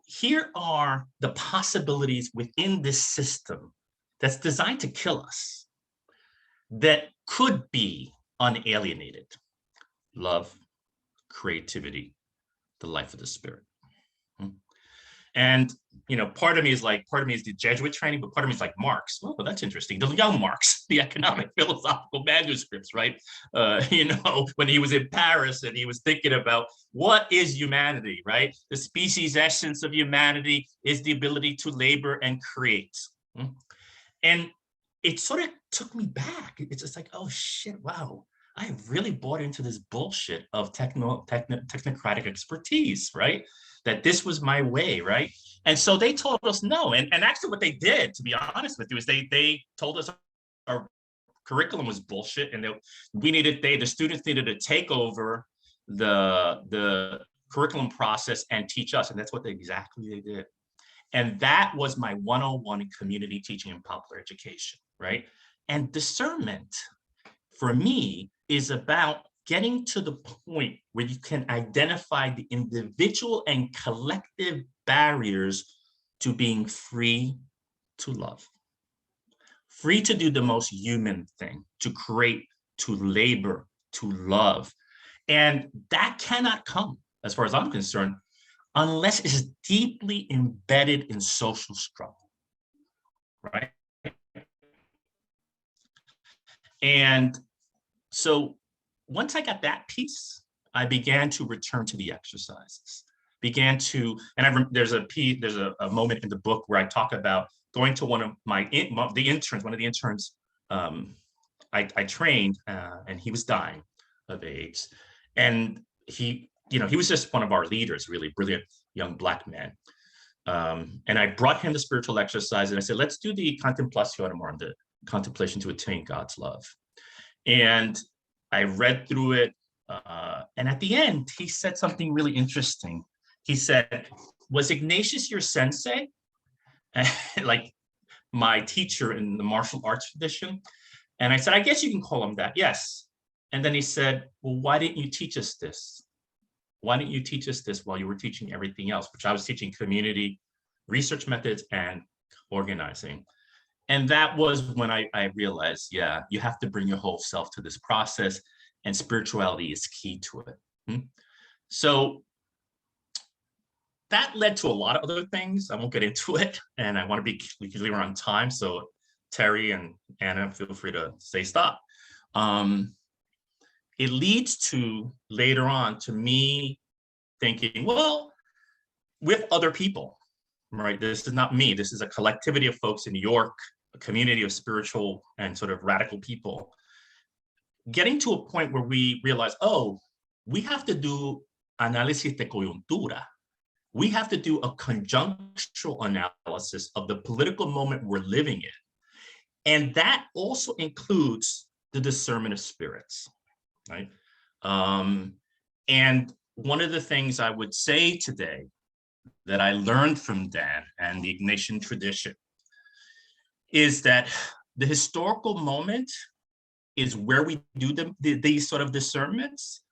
S4: here are the possibilities within this system that's designed to kill us that could be unalienated. Love, creativity, the life of the spirit. And part of me is the Jesuit training, but part of me is like Marx. Oh, that's interesting. The young Marx, the economic philosophical manuscripts, right? When he was in Paris and he was thinking about what is humanity, right? The species essence of humanity is the ability to labor and create. And it sort of took me back. It's just like, oh shit, wow. I really bought into this bullshit of technocratic expertise, right? That this was my way, right? And so they told us no. And actually what they did, to be honest with you, is they told us our curriculum was bullshit and that the students needed to take over the curriculum process and teach us. And that's what they did. And that was my 101 in community teaching and popular education, right? And discernment for me is about getting to the point where you can identify the individual and collective barriers to being free to love, free to do the most human thing, to create, to labor, to love. And that cannot come, as far as I'm concerned, unless it's deeply embedded in social struggle, right? And so once I got that piece, I began to return to the exercises, there's a moment in the book where I talk about going to one of the interns I trained, and he was dying of AIDS. And he was just one of our leaders, really brilliant young Black man. And I brought him the spiritual exercise and I said, let's do the contemplationem, or the contemplation to attain God's love. And I read through it. And at the end, he said something really interesting. He said, was Ignatius your sensei? Like my teacher in the martial arts tradition. And I said, I guess you can call him that. Yes. And then he said, well, why didn't you teach us this? Why didn't you teach us this while you were teaching everything else, which I was teaching community research methods and organizing. And that was when I realized, yeah, you have to bring your whole self to this process, and spirituality is key to it. So that led to a lot of other things. I won't get into it, and I want to be clear on time. So Terry and Anna, feel free to say stop. It leads to later on to me thinking, well, with other people, right? This is not me. This is a collectivity of folks in New York, a community of spiritual and sort of radical people, getting to a point where we realize, oh, we have to do análisis de coyuntura. We have to do a conjunctural analysis of the political moment we're living in. And that also includes the discernment of spirits, right? And one of the things I would say today that I learned from Dan and the Ignatian tradition is that the historical moment is where we do these sort of discernments,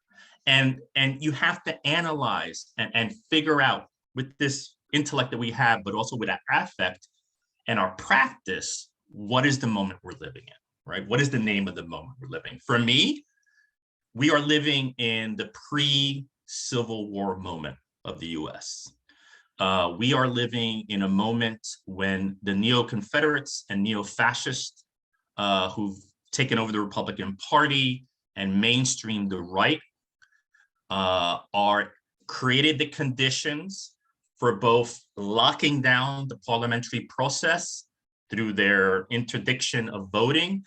S4: and you have to analyze and figure out with this intellect that we have, but also with our affect and our practice, what is the moment we're living in, right? What is the name of the moment we're living? For me, we are living in the pre-Civil War moment of the US. We are living in a moment when the neo-Confederates and neo-fascists who've taken over the Republican Party and mainstreamed the right are created the conditions for both locking down the parliamentary process through their interdiction of voting,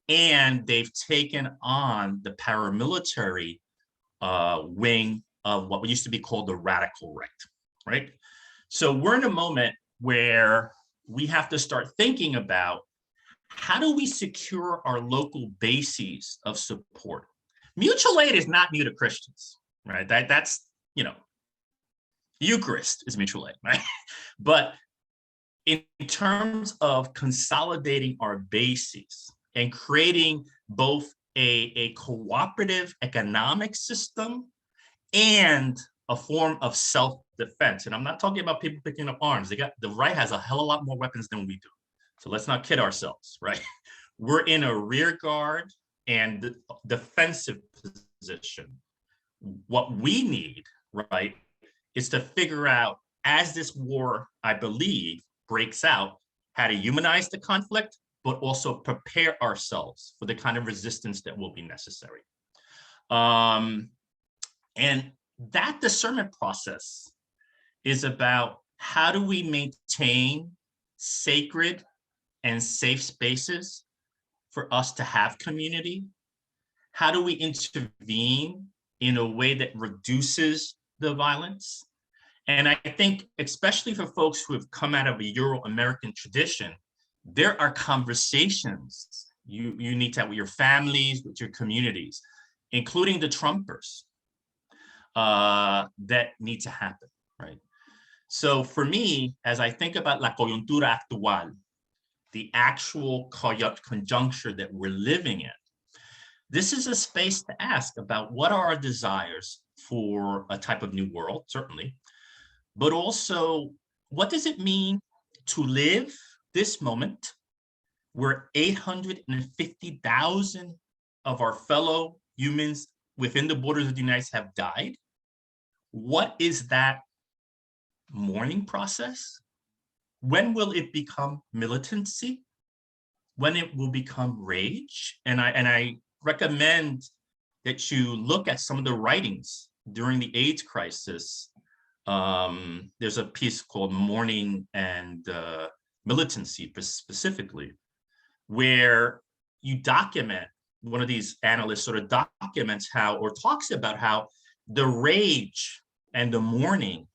S4: and they've taken on the paramilitary wing of what used to be called the radical right? So we're in a moment where we have to start thinking about how do we secure our local bases of support? Mutual aid is not new to Christians, right? That's, Eucharist is mutual aid, right? But in terms of consolidating our bases and creating both a cooperative economic system and a form of self-defense. And I'm not talking about people picking up arms. The right has a hell of a lot more weapons than we do. So let's not kid ourselves, right? We're in a rear guard and defensive position. What we need, right, is to figure out as this war, I believe, breaks out, how to humanize the conflict, but also prepare ourselves for the kind of resistance that will be necessary. And that discernment process is about how do we maintain sacred and safe spaces for us to have community? How do we intervene in a way that reduces the violence? And I think, especially for folks who have come out of a Euro-American tradition, there are conversations you need to have with your families, with your communities, including the Trumpers, that need to happen, right? So for me, as I think about la coyuntura actual, the actual conjuncture that we're living in, this is a space to ask about what are our desires for a type of new world, certainly, but also what does it mean to live this moment where 850,000 of our fellow humans within the borders of the United States have died? What is that mourning process? When will it become militancy? When it will become rage? And I recommend that you look at some of the writings during the AIDS crisis. There's a piece called Mourning and Militancy specifically, where you document, one of these analysts sort of documents how, or talks about how the rage and the mourning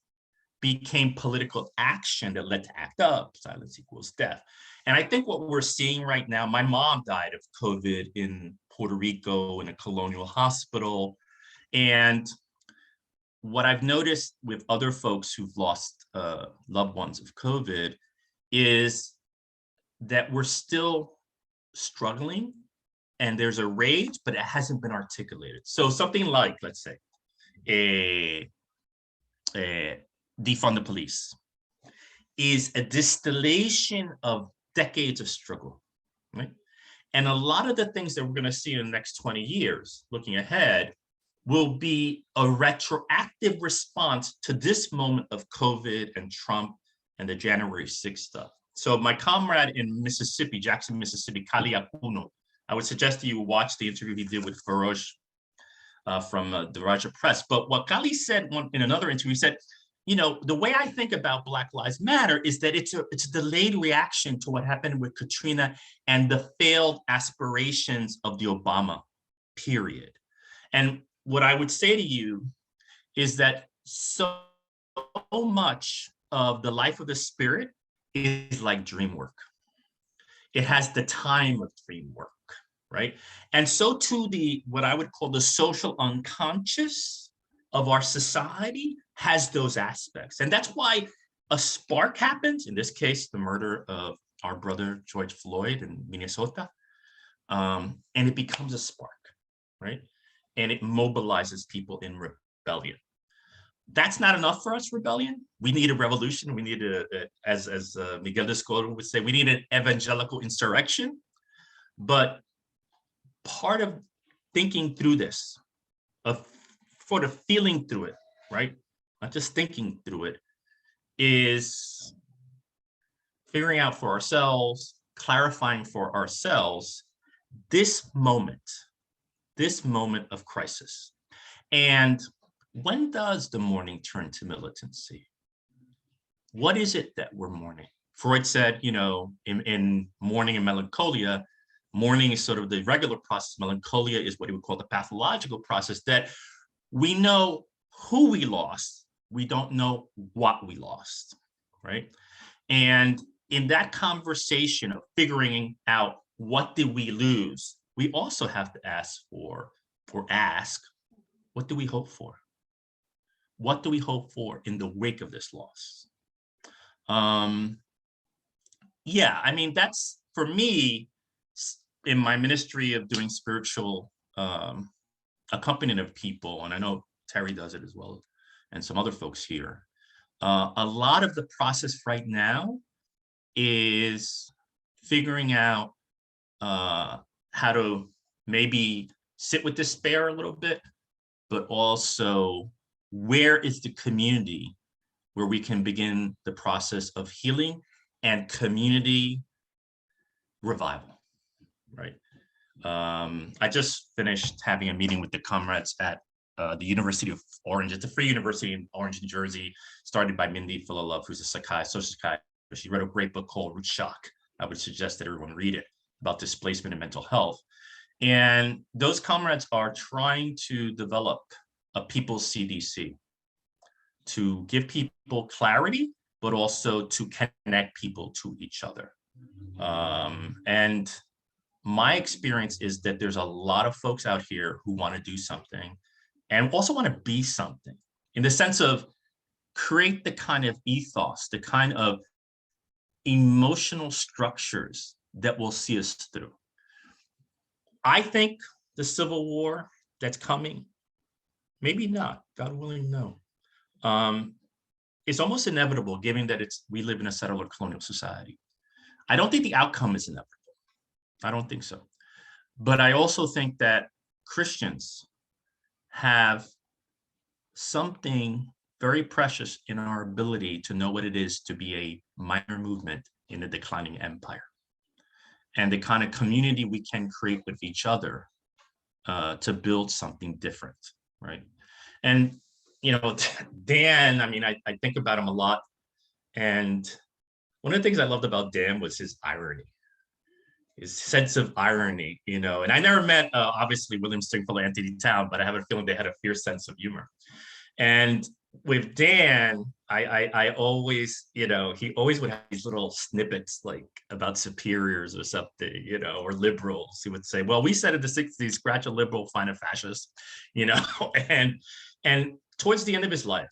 S4: became political action that led to ACT UP, silence equals death. And I think what we're seeing right now, my mom died of COVID in Puerto Rico in a colonial hospital. And what I've noticed with other folks who've lost loved ones of COVID is that we're still struggling and there's a rage, but it hasn't been articulated. So something like, let's say, defund the police is a distillation of decades of struggle, right? And a lot of the things that we're going to see in the next 20 years, looking ahead, will be a retroactive response to this moment of COVID and Trump and the January 6th stuff. So my comrade in Mississippi, Jackson, Mississippi, Kali Akuno, I would suggest you watch the interview he did with Farosh from the Raja Press. But what Kali said in another interview, he said, you know, the way I think about Black Lives Matter is that it's a delayed reaction to what happened with Katrina and the failed aspirations of the Obama period. And what I would say to you is that so much of the life of the spirit is like dream work. It has the time of dream work, right? And so too what I would call the social unconscious of our society has those aspects. And that's why a spark happens, in this case, the murder of our brother George Floyd in Minnesota, and it becomes a spark, right? And it mobilizes people in rebellion. That's not enough for us, rebellion. We need a revolution. We need as Miguel de Escoto would say, we need an evangelical insurrection. But part of thinking through this, of sort of feeling through it, right? Not just thinking through it, is figuring out for ourselves, clarifying for ourselves this moment of crisis. And when does the mourning turn to militancy? What is it that we're mourning? Freud said, you know, in Mourning and Melancholia, mourning is sort of the regular process. Melancholia is what he would call the pathological process, that we know who we lost, we don't know what we lost, right? And in that conversation of figuring out what did we lose, we also have to ask, what do we hope for? What do we hope for in the wake of this loss? Yeah, I mean, that's, for me, in my ministry of doing spiritual accompaniment of people, and I know Terry does it as well, and some other folks here, a lot of the process right now is figuring out how to maybe sit with despair a little bit, but also where is the community where we can begin the process of healing and community revival, right? I just finished having a meeting with the comrades at the University of Orange. It's a free university in Orange, New Jersey, started by Mindy Philolove, who's a social psychiatrist. She wrote a great book called Root Shock. I would suggest that everyone read it, about displacement and mental health. And those comrades are trying to develop a people's CDC to give people clarity, but also to connect people to each other. And my experience is that there's a lot of folks out here who want to do something and also want to be something, in the sense of create the kind of ethos, the kind of emotional structures that will see us through. I think the Civil War that's coming, maybe not, God willing, no. It's almost inevitable, given that we live in a settler colonial society. I don't think the outcome is inevitable. I don't think so. But I also think that Christians have something very precious in our ability to know what it is to be a minor movement in a declining empire, and the kind of community we can create with each other to build something different, right? And, you know, Dan, I mean, I think about him a lot. And one of the things I loved about Dan was his irony, his sense of irony, you know. And I never met, obviously, William Stringfellow or Anthony Town, but I have a feeling they had a fierce sense of humor. And with Dan, I always, you know, he always would have these little snippets like about superiors or something, you know, or liberals. He would say, well, we said in the 60s, scratch a liberal, find a fascist, you know. And towards the end of his life,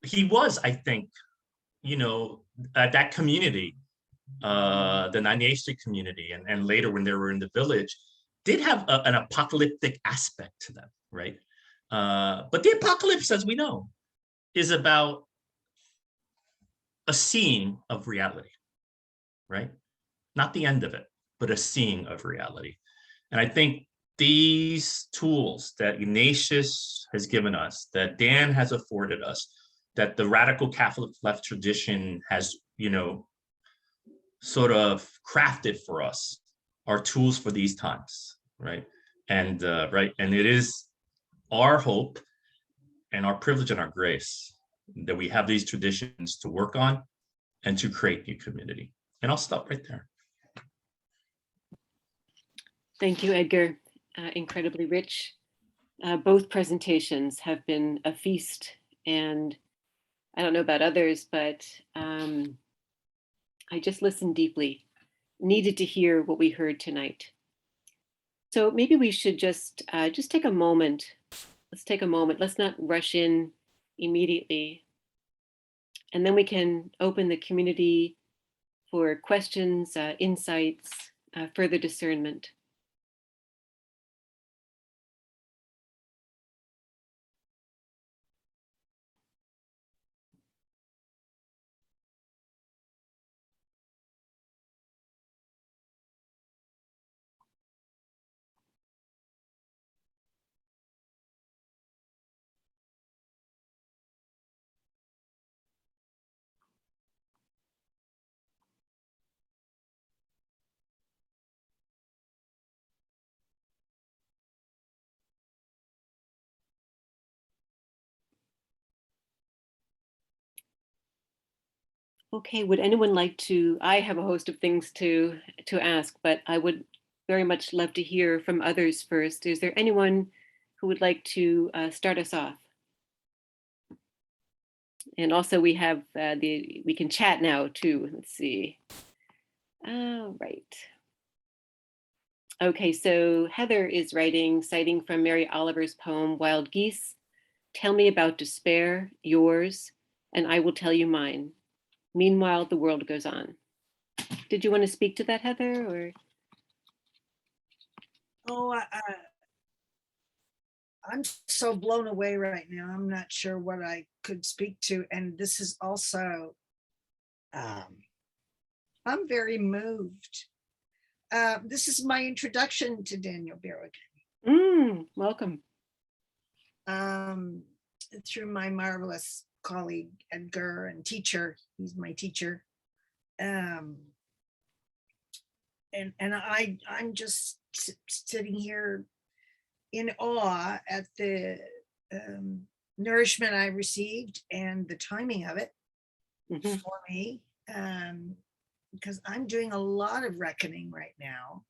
S4: he was, I think, you know, that community, the 98th Street community, and later when they were in the Village, did have an apocalyptic aspect to them, right? But the apocalypse, as we know, is about a seeing of reality, right? Not the end of it, but a seeing of reality. And I think these tools that Ignatius has given us, that Dan has afforded us, that the radical Catholic left tradition has, you know, sort of crafted for us, are tools for these times, right? And and it is our hope and our privilege and our grace that we have these traditions to work on and to create new community. And I'll stop right there.
S1: Thank you, Edgar. Incredibly rich. Both presentations have been a feast, and I don't know about others, but I just listened deeply, needed to hear what we heard tonight. So maybe we should just take a moment. Let's take a moment. Let's not rush in immediately. And then we can open the community for questions, insights, further discernment. Okay, would anyone like to, I have a host of things to ask, but I would very much love to hear from others first. Is there anyone who would like to start us off? And also we have we can chat now too. Let's see. All right. Okay, so Heather is writing, citing from Mary Oliver's poem, Wild Geese, tell me about despair, yours, and I will tell you mine. Meanwhile, the world goes on. Did you want to speak to that, Heather? Or?
S5: Oh, I'm so blown away right now. I'm not sure what I could speak to. And this is also, I'm very moved. This is my introduction to Daniel Berrigan.
S1: Welcome.
S5: through my marvelous colleague Edgar and teacher. He's my teacher. And I'm just sitting here in awe at the nourishment I received and the timing of it for me, because I'm doing a lot of reckoning right now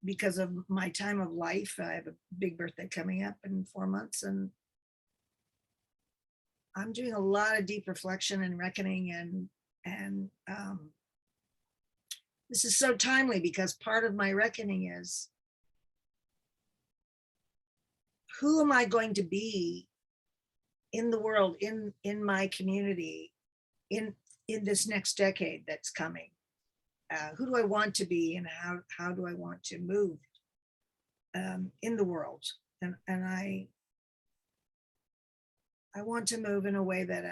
S5: because of my time of life. I have a big birthday coming up in 4 months, and I'm doing a lot of deep reflection and reckoning, and this is so timely because part of my reckoning is, who am I going to be in the world, in my community, in this next decade that's coming? Who do I want to be, and how do I want to move in the world? And I want to move in a way that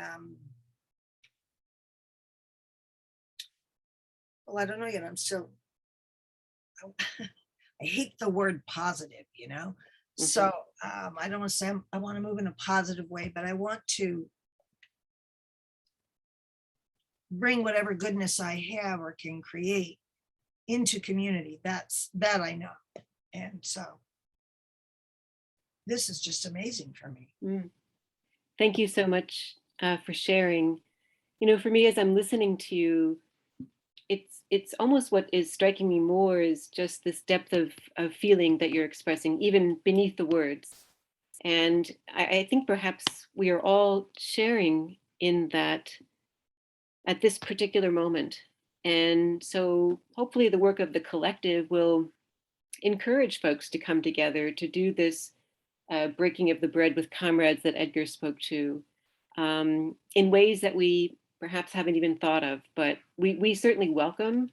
S5: well, I don't know yet. I'm still, I hate the word positive, you know? So I don't want to say I want to move in a positive way, but I want to bring whatever goodness I have or can create into community. That I know. And so this is just amazing for me.
S1: Thank you so much for sharing. You know, for me, as I'm listening to you, it's almost what is striking me more is just this depth of feeling that you're expressing, even beneath the words. And I think perhaps we are all sharing in that at this particular moment. And so hopefully the work of the collective will encourage folks to come together to do this breaking of the bread with comrades that Edgar spoke to in ways that we perhaps haven't even thought of, but we certainly welcome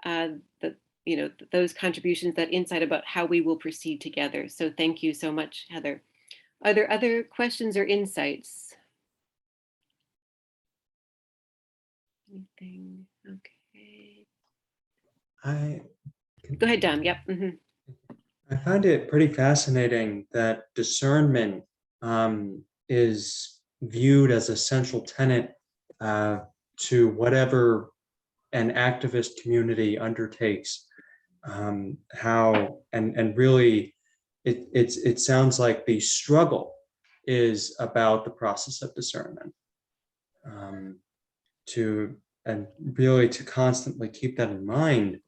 S1: those contributions, that insight about how we will proceed together. So thank you so much, Heather. Are there other questions or insights? Anything? Okay. Go ahead, Dom. Yep.
S6: I find it pretty fascinating that discernment is viewed as a central tenet to whatever an activist community undertakes. Really, it sounds like the struggle is about the process of discernment. To constantly keep that in mind.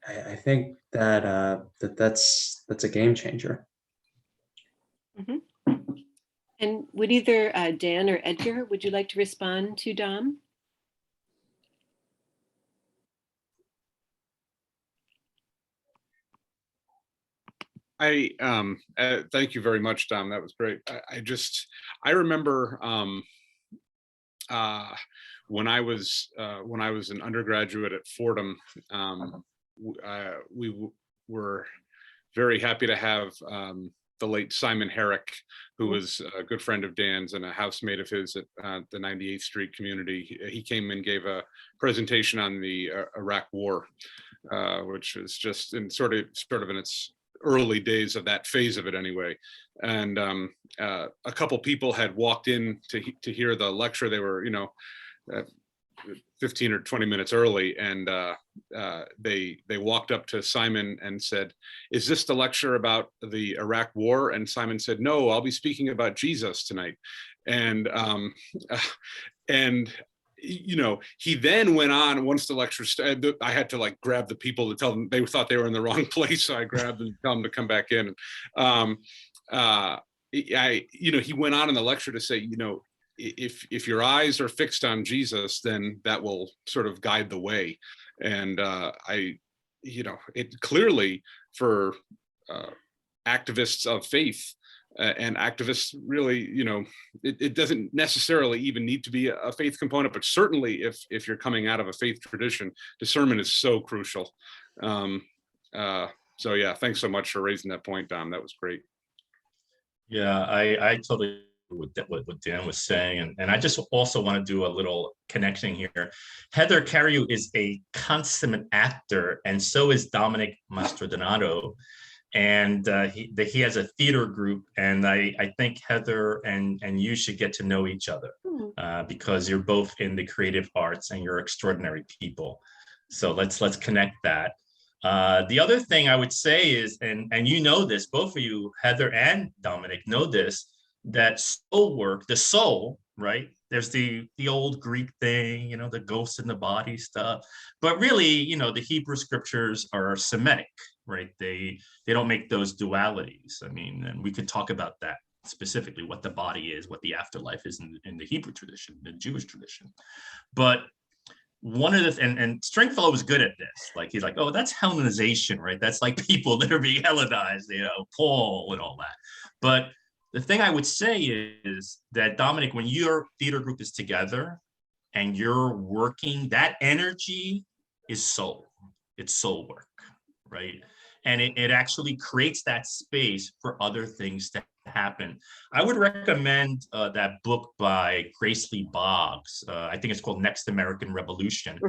S6: I think that's a game changer.
S1: And would either Dan or Edgar, would you like to respond to Dom?
S3: Thank you very much, Dom. That was great. I remember when I was an undergraduate at Fordham, we were very happy to have the late Simon Herrick, who was a good friend of Dan's and a housemate of his at the 98th Street community. He came and gave a presentation on the Iraq War, which was just in sort of in its early days of that phase of it anyway. And a couple people had walked in to hear the lecture. They were, 15 or 20 minutes early, and they walked up to Simon and said, "Is this the lecture about the Iraq War?" And Simon said, "No, I'll be speaking about Jesus tonight." And he then went on, once the lecture started, I had to grab the people to tell them, they thought they were in the wrong place, so I grabbed them to tell them to come back in. He went on in the lecture to say, if your eyes are fixed on Jesus, then that will sort of guide the way. And it clearly, for activists of faith, and activists really, it doesn't necessarily even need to be a faith component, but certainly if you're coming out of a faith tradition, discernment is so crucial. So yeah, thanks so much for raising that point, Dom. That was great.
S4: Yeah, I totally agree with what Dan was saying. And I just also want to do a little connection here. Heather Cariou is a consummate actor, and so is Dominic Mastrodonato. And he has a theater group, and I think Heather and you should get to know each other because you're both in the creative arts and you're extraordinary people. So let's connect that. The other thing I would say is, and you know this, both of you, Heather and Dominic, know this, that soul work, the soul, right? There's the old Greek thing, you know, the ghost in the body stuff. But really, you know, the Hebrew scriptures are Semitic, right? They don't make those dualities. I mean, and we could talk about that specifically, what the body is, what the afterlife is in the Hebrew tradition, the Jewish tradition. But one of the, and Stringfellow was good at this. Like, he's like, oh, that's Hellenization, right? That's like people that are being Hellenized, you know, Paul and all that. But the thing I would say is that, Dominic, when your theater group is together and you're working, that energy is soul. It's soul work, right? And it actually creates that space for other things to happen. I would recommend that book by Grace Lee Boggs. I think it's called Next American Revolution.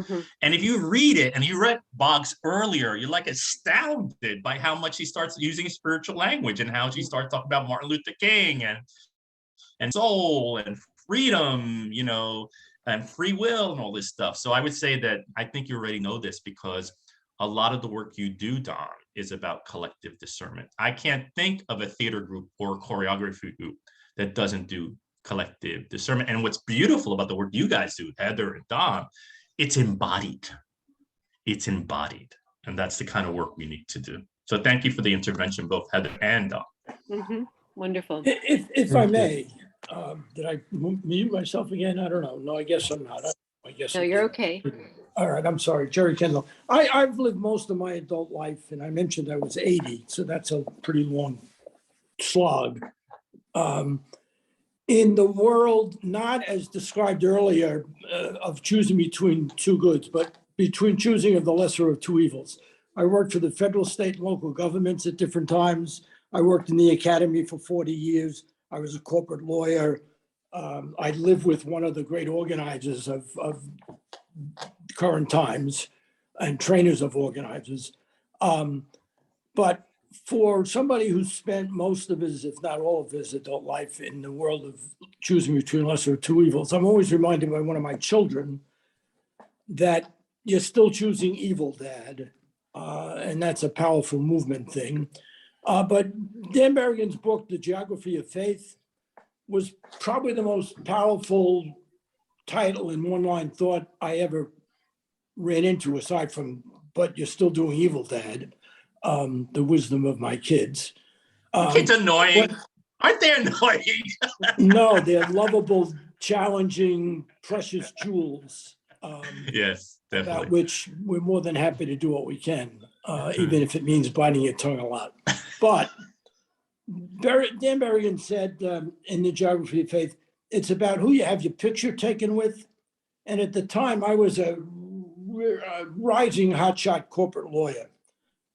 S4: And if you read it, and you read Boggs earlier, you're like astounded by how much he starts using spiritual language and how she starts talking about Martin Luther King and soul and freedom, you know, and free will and all this stuff. So I would say that I think you already know this, because a lot of the work you do, Don, is about collective discernment. I can't think of a theater group or choreography group that doesn't do collective discernment. And what's beautiful about the work you guys do, Heather and Don, it's embodied. It's embodied. And that's the kind of work we need to do. So thank you for the intervention, both Heather and Don.
S1: Wonderful.
S7: If I may, did I mute myself again? I don't know. No, I guess I'm not. I guess
S1: No, you're okay.
S7: All right, I'm sorry, Jerry Kendall. I've lived most of my adult life, and I mentioned I was 80, so that's a pretty long slog. In the world, not as described earlier, of choosing between two goods, but between choosing of the lesser of two evils. I worked for the federal, state, and local governments at different times. I worked in the academy for 40 years. I was a corporate lawyer. I lived with one of the great organizers of current times and trainers of organizers. But for somebody who's spent most of his, if not all of his adult life in the world of choosing between lesser of two evils, I'm always reminded by one of my children that you're still choosing evil, Dad. And that's a powerful movement thing. But Dan Berrigan's book, The Geography of Faith, was probably the most powerful title and one-line thought I ever ran into, aside from, but you're still doing evil, Dad, the wisdom of my kids.
S4: Kids annoying. Aren't they annoying?
S7: No, they're lovable, challenging, precious jewels.
S4: Yes, definitely.
S7: About which we're more than happy to do what we can, even if it means biting your tongue a lot. But Dan Berrigan said in The Geography of Faith, it's about who you have your picture taken with. And at the time, I was a rising hotshot corporate lawyer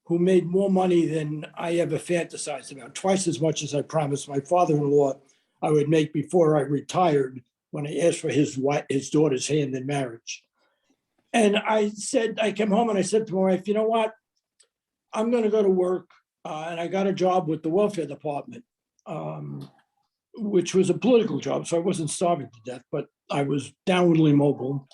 S7: who made more money than I ever fantasized about, twice as much as I promised my father-in-law I would make before I retired when I asked for his daughter's hand in marriage. And I came home and I said to my wife, you know what? I'm going to go to work. And I got a job with the welfare department, which was a political job. So I wasn't starving to death, but I was downwardly mobile.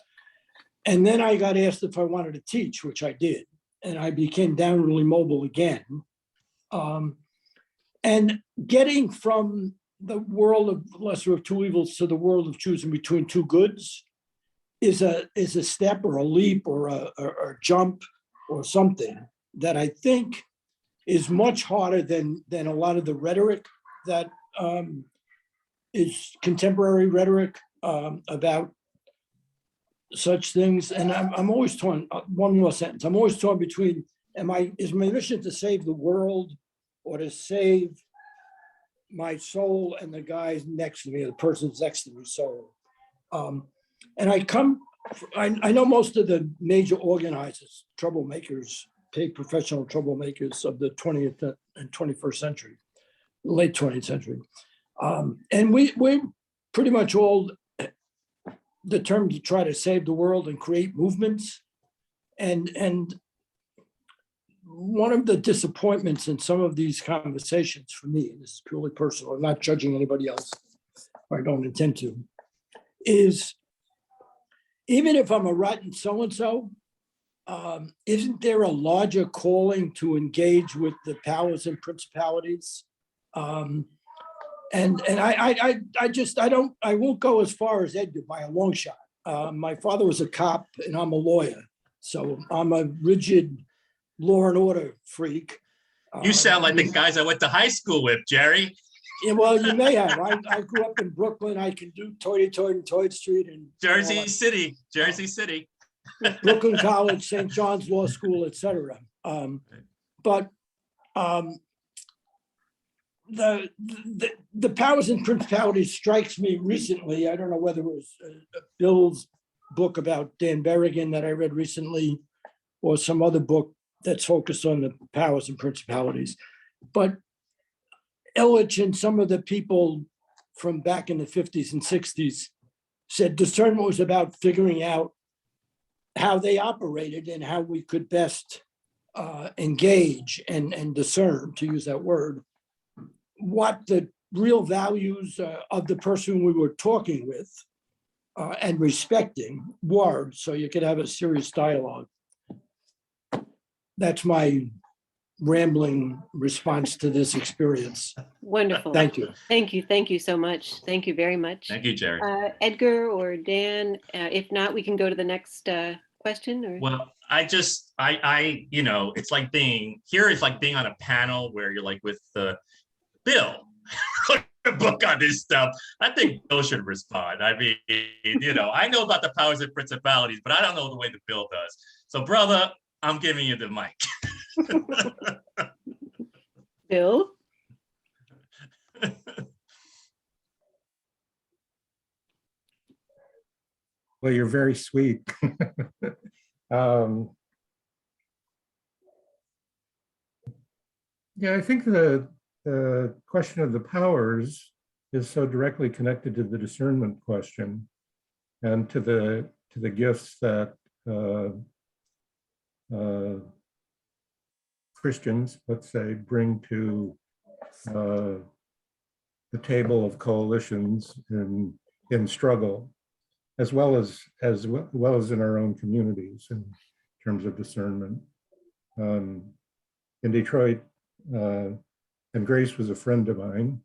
S7: And then I got asked if I wanted to teach, which I did. And I became downwardly mobile again. And getting from the world of lesser of two evils to the world of choosing between two goods is a step or a leap or a jump or something that I think is much harder than a lot of the rhetoric that is contemporary rhetoric about such things. And I'm always torn, one more sentence, I'm always torn between, is my mission to save the world or to save my soul and the guys next to me, or the person's next to me soul? And I know most of the major organizers, troublemakers, paid professional troublemakers of the 20th and 21st century, late 20th century. And we're pretty much all determined to try to save the world and create movements. And one of the disappointments in some of these conversations for me, and this is purely personal, I'm not judging anybody else, I don't intend to, is even if I'm a rotten so-and-so, isn't there a larger calling to engage with the powers and principalities? And I won't go as far as Edgar by a long shot. My father was a cop and I'm a lawyer. So I'm a rigid law and order freak.
S4: You sound like the guys I went to high school with, Jerry.
S7: Yeah, well, you may have. I grew up in Brooklyn. I can do Toyd Street and
S4: Jersey City.
S7: Brooklyn College, St. John's Law School, etc. But the powers and principalities strikes me recently. I don't know whether it was Bill's book about Dan Berrigan that I read recently, or some other book that's focused on the powers and principalities. But Illich and some of the people from back in the 50s and 60s said discernment was about figuring out how they operated and how we could best engage and discern, to use that word, what the real values of the person we were talking with and respecting were, so you could have a serious dialogue. That's my rambling response to this experience.
S1: Wonderful.
S7: Thank you.
S1: Thank you. Thank you so much. Thank you very much.
S4: Thank you, Jerry.
S1: Edgar or Dan, if not, we can go to the next question. Or...
S4: Well, you know, it's like being on a panel where you're like with Bill, wrote a book on this stuff. I think Bill should respond. I mean, you know, I know about the powers and principalities, but I don't know the way that Bill does. So, brother, I'm giving you the mic.
S1: Bill?
S8: Well, you're very sweet. Yeah, I think the question of the powers is so directly connected to the discernment question and to the gifts that Christians, let's say, bring to the table of coalitions in struggle, as well as in our own communities in terms of discernment. In Detroit, and Grace was a friend of mine.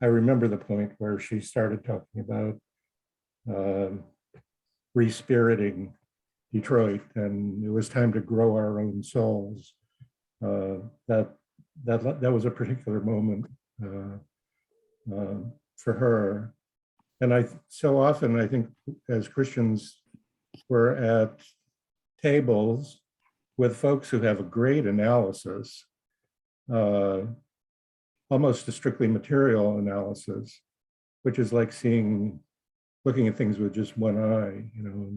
S8: I remember the point where she started talking about respiriting Detroit, and it was time to grow our own souls. That was a particular moment for her. And so often I think as Christians, we're at tables with folks who have a great analysis, almost a strictly material analysis, which is like looking at things with just one eye, you know,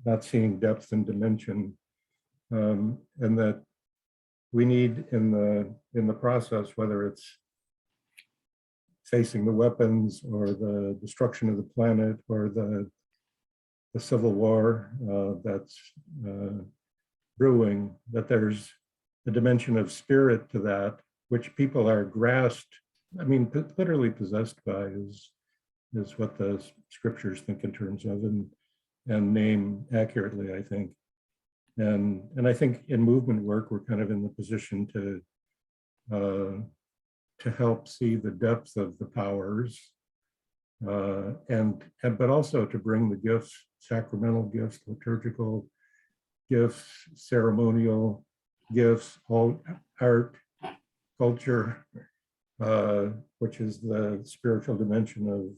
S8: not seeing depth and dimension, and that we need in the process, whether it's facing the weapons or the destruction of the planet or the civil war that's brewing, that there's a dimension of spirit to that, which people are grasped, I mean, literally possessed by is what the scriptures think in terms of and name accurately, I think. And I think in movement work, we're kind of in the position to help see the depth of the powers, but also to bring the gifts, sacramental gifts, liturgical gifts, ceremonial gifts, all art, culture, which is the spiritual dimension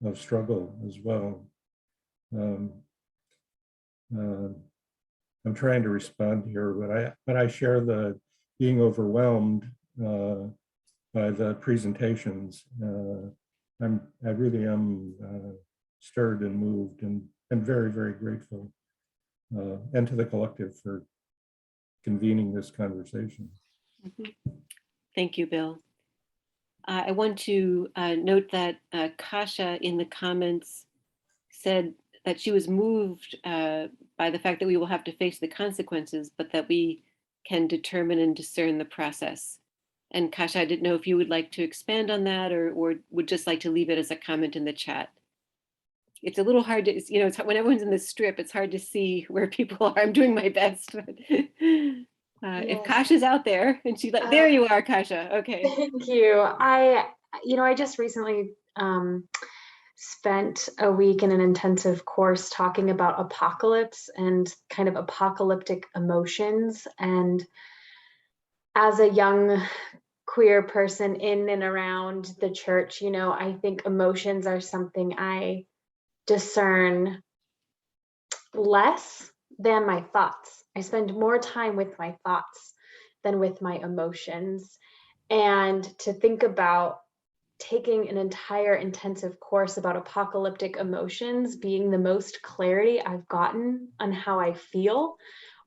S8: of struggle as well. I'm trying to respond here, but I share the being overwhelmed by the presentations. I really am stirred and moved and very, very grateful, and to the collective for convening this conversation.
S1: Thank you, Bill. I want to note that Kasha in the comments said that she was moved by the fact that we will have to face the consequences, but that we can determine and discern the process. And Kasha, I didn't know if you would like to expand on that, or would just like to leave it as a comment in the chat. It's a little hard to, you know, it's, when everyone's in this strip, it's hard to see where people are. I'm doing my best. If Kasha's out there, and she's like, there you are, Kasha. Okay.
S9: Thank you. I just recently spent a week in an intensive course talking about apocalypse and kind of apocalyptic emotions. And as a young queer person in and around the church, you know, I think emotions are something I discern less than my thoughts. I spend more time with my thoughts than with my emotions. And to think about taking an entire intensive course about apocalyptic emotions being the most clarity I've gotten on how I feel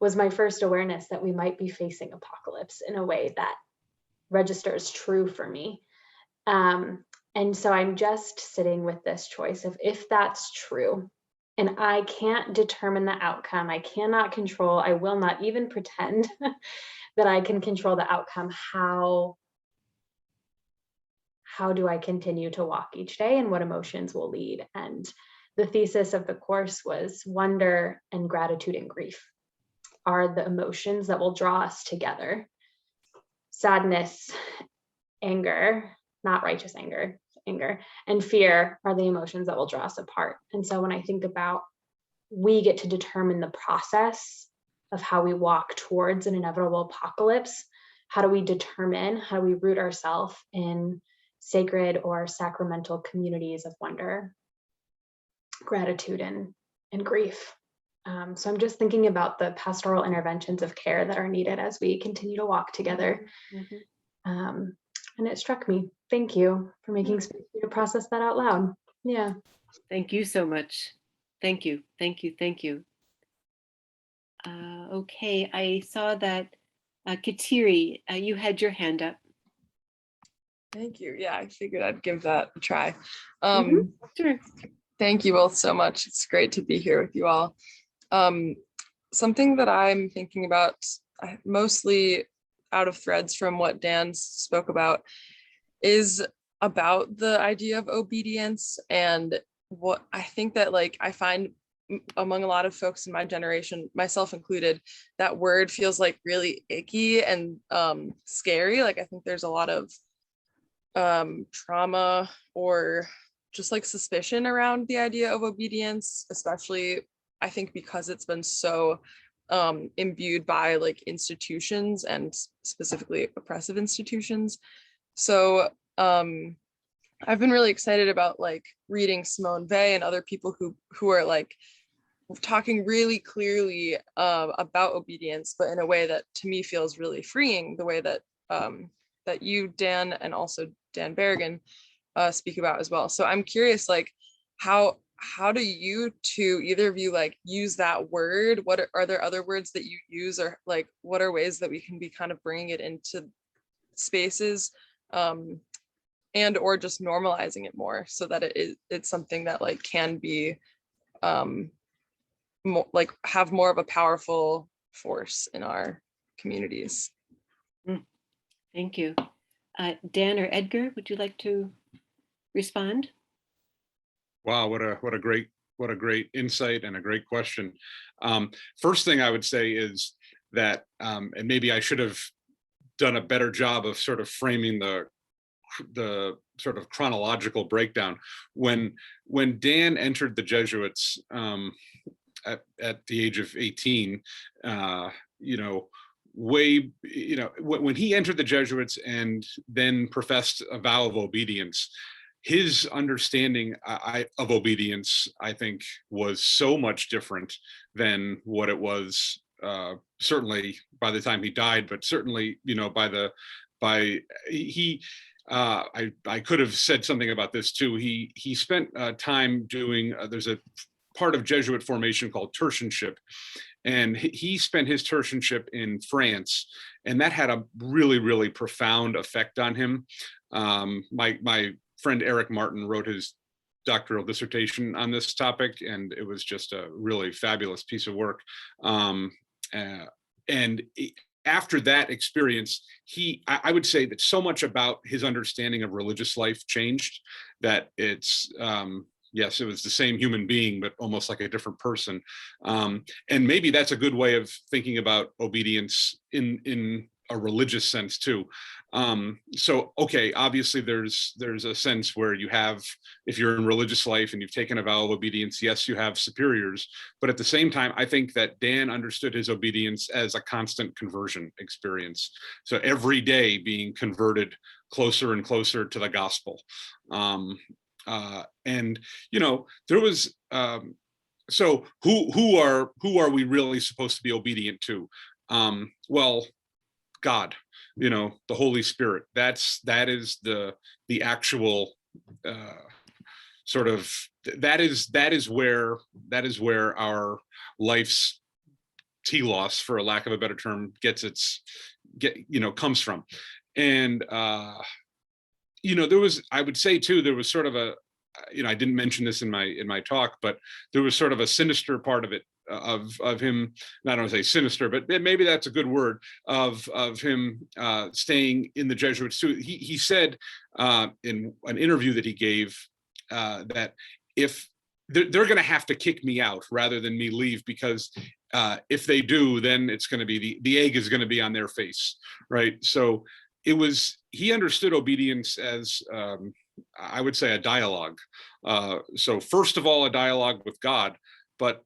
S9: was my first awareness that we might be facing apocalypse in a way that registers true for me. And so I'm just sitting with this choice of, if that's true, and I can't determine the outcome, I cannot control, I will not even pretend that I can control the outcome, how do I continue to walk each day, and what emotions will lead? And the thesis of the course was wonder and gratitude and grief are the emotions that will draw us together. Sadness, anger, not righteous anger, and fear are the emotions that will draw us apart. And so when I think about, we get to determine the process of how we walk towards an inevitable apocalypse, how do we determine, how do we root ourselves in sacred or sacramental communities of wonder, gratitude, and grief? So I'm just thinking about the pastoral interventions of care that are needed as we continue to walk together. And it struck me. Thank you for making space to process that out loud. Yeah.
S1: Thank you so much. Thank you. Thank you. Thank you. Okay, I saw that Kateri, you had your hand up.
S10: Thank you. Yeah, I figured I'd give that a try.
S1: Sure.
S10: Thank you both so much. It's great to be here with you all. Something that I'm thinking about, mostly out of threads from what Dan spoke about, is about the idea of obedience. And what I think that, like, I find among a lot of folks in my generation, myself included, that word feels like really icky and scary. Like, I think there's a lot of trauma or just like suspicion around the idea of obedience, especially I think because it's been so imbued by like institutions, and specifically oppressive institutions. So I've been really excited about like reading Simone Weil and other people who are like talking really clearly about obedience, but in a way that to me feels really freeing, the way that that you, Dan, and also Dan Berrigan speak about as well. So I'm curious, like, how do you two, either of you, like use that word? What are there other words that you use, or like what are ways that we can be kind of bringing it into spaces, and or just normalizing it more, so that it's something that like can be more, like have more of a powerful force in our communities.
S1: Thank you. Dan or Edgar, would you like to respond?
S3: Wow, what a great insight and a great question. First thing I would say is that, and maybe I should have done a better job of sort of framing the sort of chronological breakdown. When Dan entered the Jesuits at the age of 18, when he entered the Jesuits and then professed a vow of obedience, his understanding of obedience, I think, was so much different than what it was certainly by the time he died, but certainly, I could have said something about this too. He spent time doing, there's a part of Jesuit formation called tertianship, and he spent his tertianship in France, and that had a really, really profound effect on him. My friend Eric Martin wrote his doctoral dissertation on this topic, and it was just a really fabulous piece of work. After that experience, I would say that so much about his understanding of religious life changed, that it's, yes, it was the same human being, but almost like a different person. And maybe that's a good way of thinking about obedience in a religious sense too. So, okay, obviously there's a sense where you have, if you're in religious life and you've taken a vow of obedience, yes, you have superiors, but at the same time, I think that Dan understood his obedience as a constant conversion experience. So every day being converted closer and closer to the gospel. And, you know, there was, so who are we really supposed to be obedient to? Well, God, you know, the Holy Spirit. That is the actual sort of, that is where our life's telos, for a lack of a better term, comes from. And you know, there was, I would say too, there was sort of a, you know, I didn't mention this in my talk, but there was sort of a sinister part of it, of him, I don't want to say sinister, but maybe that's a good word, of him staying in the Jesuits too. He said in an interview that he gave that if they're going to have to kick me out rather than me leave, because if they do, then it's going to be the egg is going to be on their face, right? So he understood obedience as I would say a dialogue. So first of all, a dialogue with God, but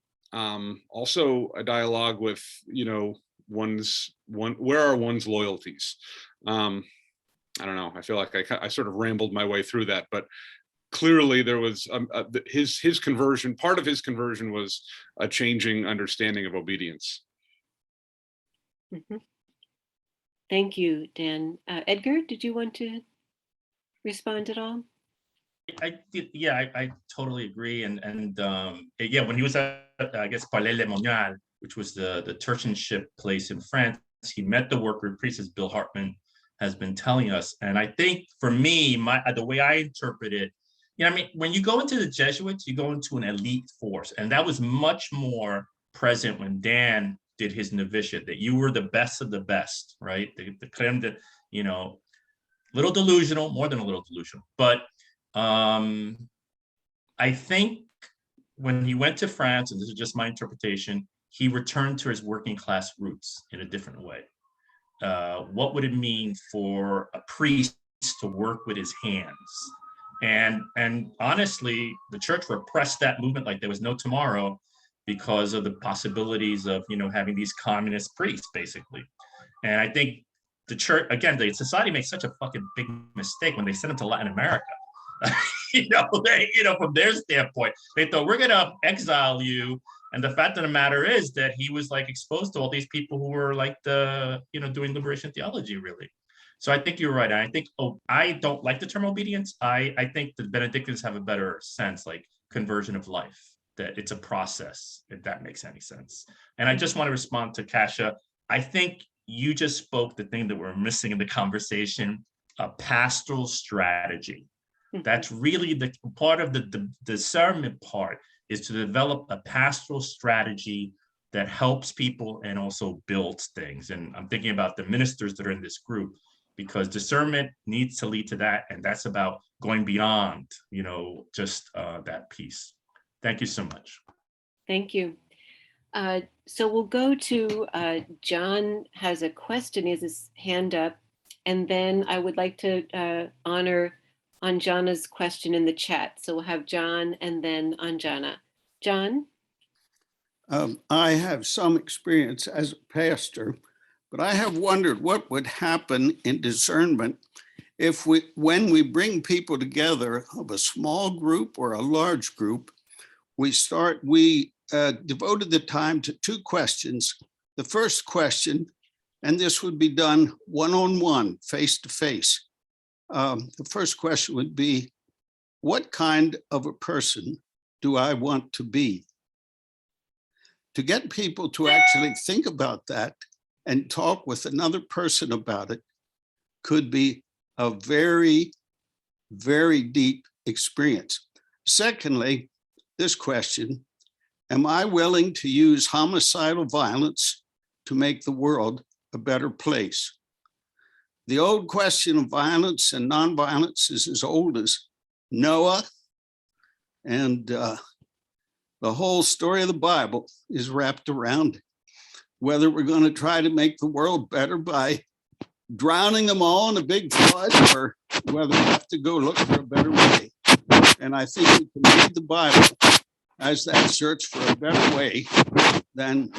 S3: also a dialogue with, you know, where are one's loyalties? I don't know. I feel like I sort of rambled my way through that, but clearly there was his conversion. Part of his conversion was a changing understanding of obedience.
S1: Mm-hmm. Thank you, Dan. Edgar, did you want to respond at all?
S4: I totally agree. And when he was at, I guess, Palais Le Monial, which was the tertianship place in France, he met the worker priest, as Bill Hartman has been telling us. And I think for me, the way I interpret it, you know, I mean, when you go into the Jesuits, you go into an elite force. And that was much more present when Dan did his novitiate, that you were the best of the best, right? The creme de, you know, little delusional, more than a little delusional. But I think when he went to France, and this is just my interpretation, he returned to his working class roots in a different way. What would it mean for a priest to work with his hands? And honestly, the church repressed that movement like there was no tomorrow, because of the possibilities of, you know, having these communist priests, basically. And I think the church, again, the society makes such a fucking big mistake when they send them to Latin America. From their standpoint, they thought, we're gonna exile you. And the fact of the matter is that he was like exposed to all these people who were like doing liberation theology, really. So I think you're right. And I think, I don't like the term obedience. I think the Benedictines have a better sense, like conversion of life, that it's a process, if that makes any sense. And I just want to respond to Kasia. I think you just spoke the thing that we're missing in the conversation, a pastoral strategy. That's really the part of the discernment part, is to develop a pastoral strategy that helps people and also builds things. And I'm thinking about the ministers that are in this group, because discernment needs to lead to that. And that's about going beyond, just that piece. Thank you so much.
S1: Thank you. So we'll go to John has a question, he has his hand up, and then I would like to honor Anjana's question in the chat. So we'll have John and then Anjana. John?
S11: I have some experience as a pastor, but I have wondered what would happen in discernment if when we bring people together of a small group or a large group, we devoted the time to two questions. The first question, and this would be done one-on-one, face-to-face. The first question would be, what kind of a person do I want to be? To get people to actually think about that and talk with another person about it could be a very, very deep experience. Secondly, this question, am I willing to use homicidal violence to make the world a better place? The old question of violence and nonviolence is as old as Noah, and the whole story of the Bible is wrapped around whether we're going to try to make the world better by drowning them all in a big flood, or whether we have to go look for a better way. And I think we can read the Bible as that search for a better way than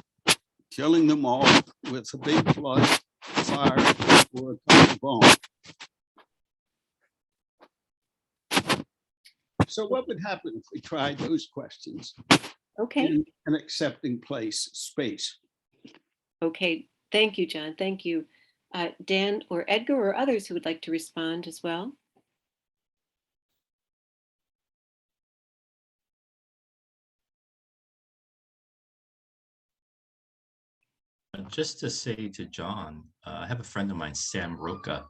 S11: killing them all with a big flood, fire, or a atomic bomb. So what would happen if we tried those questions
S1: Okay.
S11: in an accepting space?
S1: Okay. Thank you, John. Thank you. Dan or Edgar or others who would like to respond as well.
S4: Just to say to John, I have a friend of mine, Sam Roca,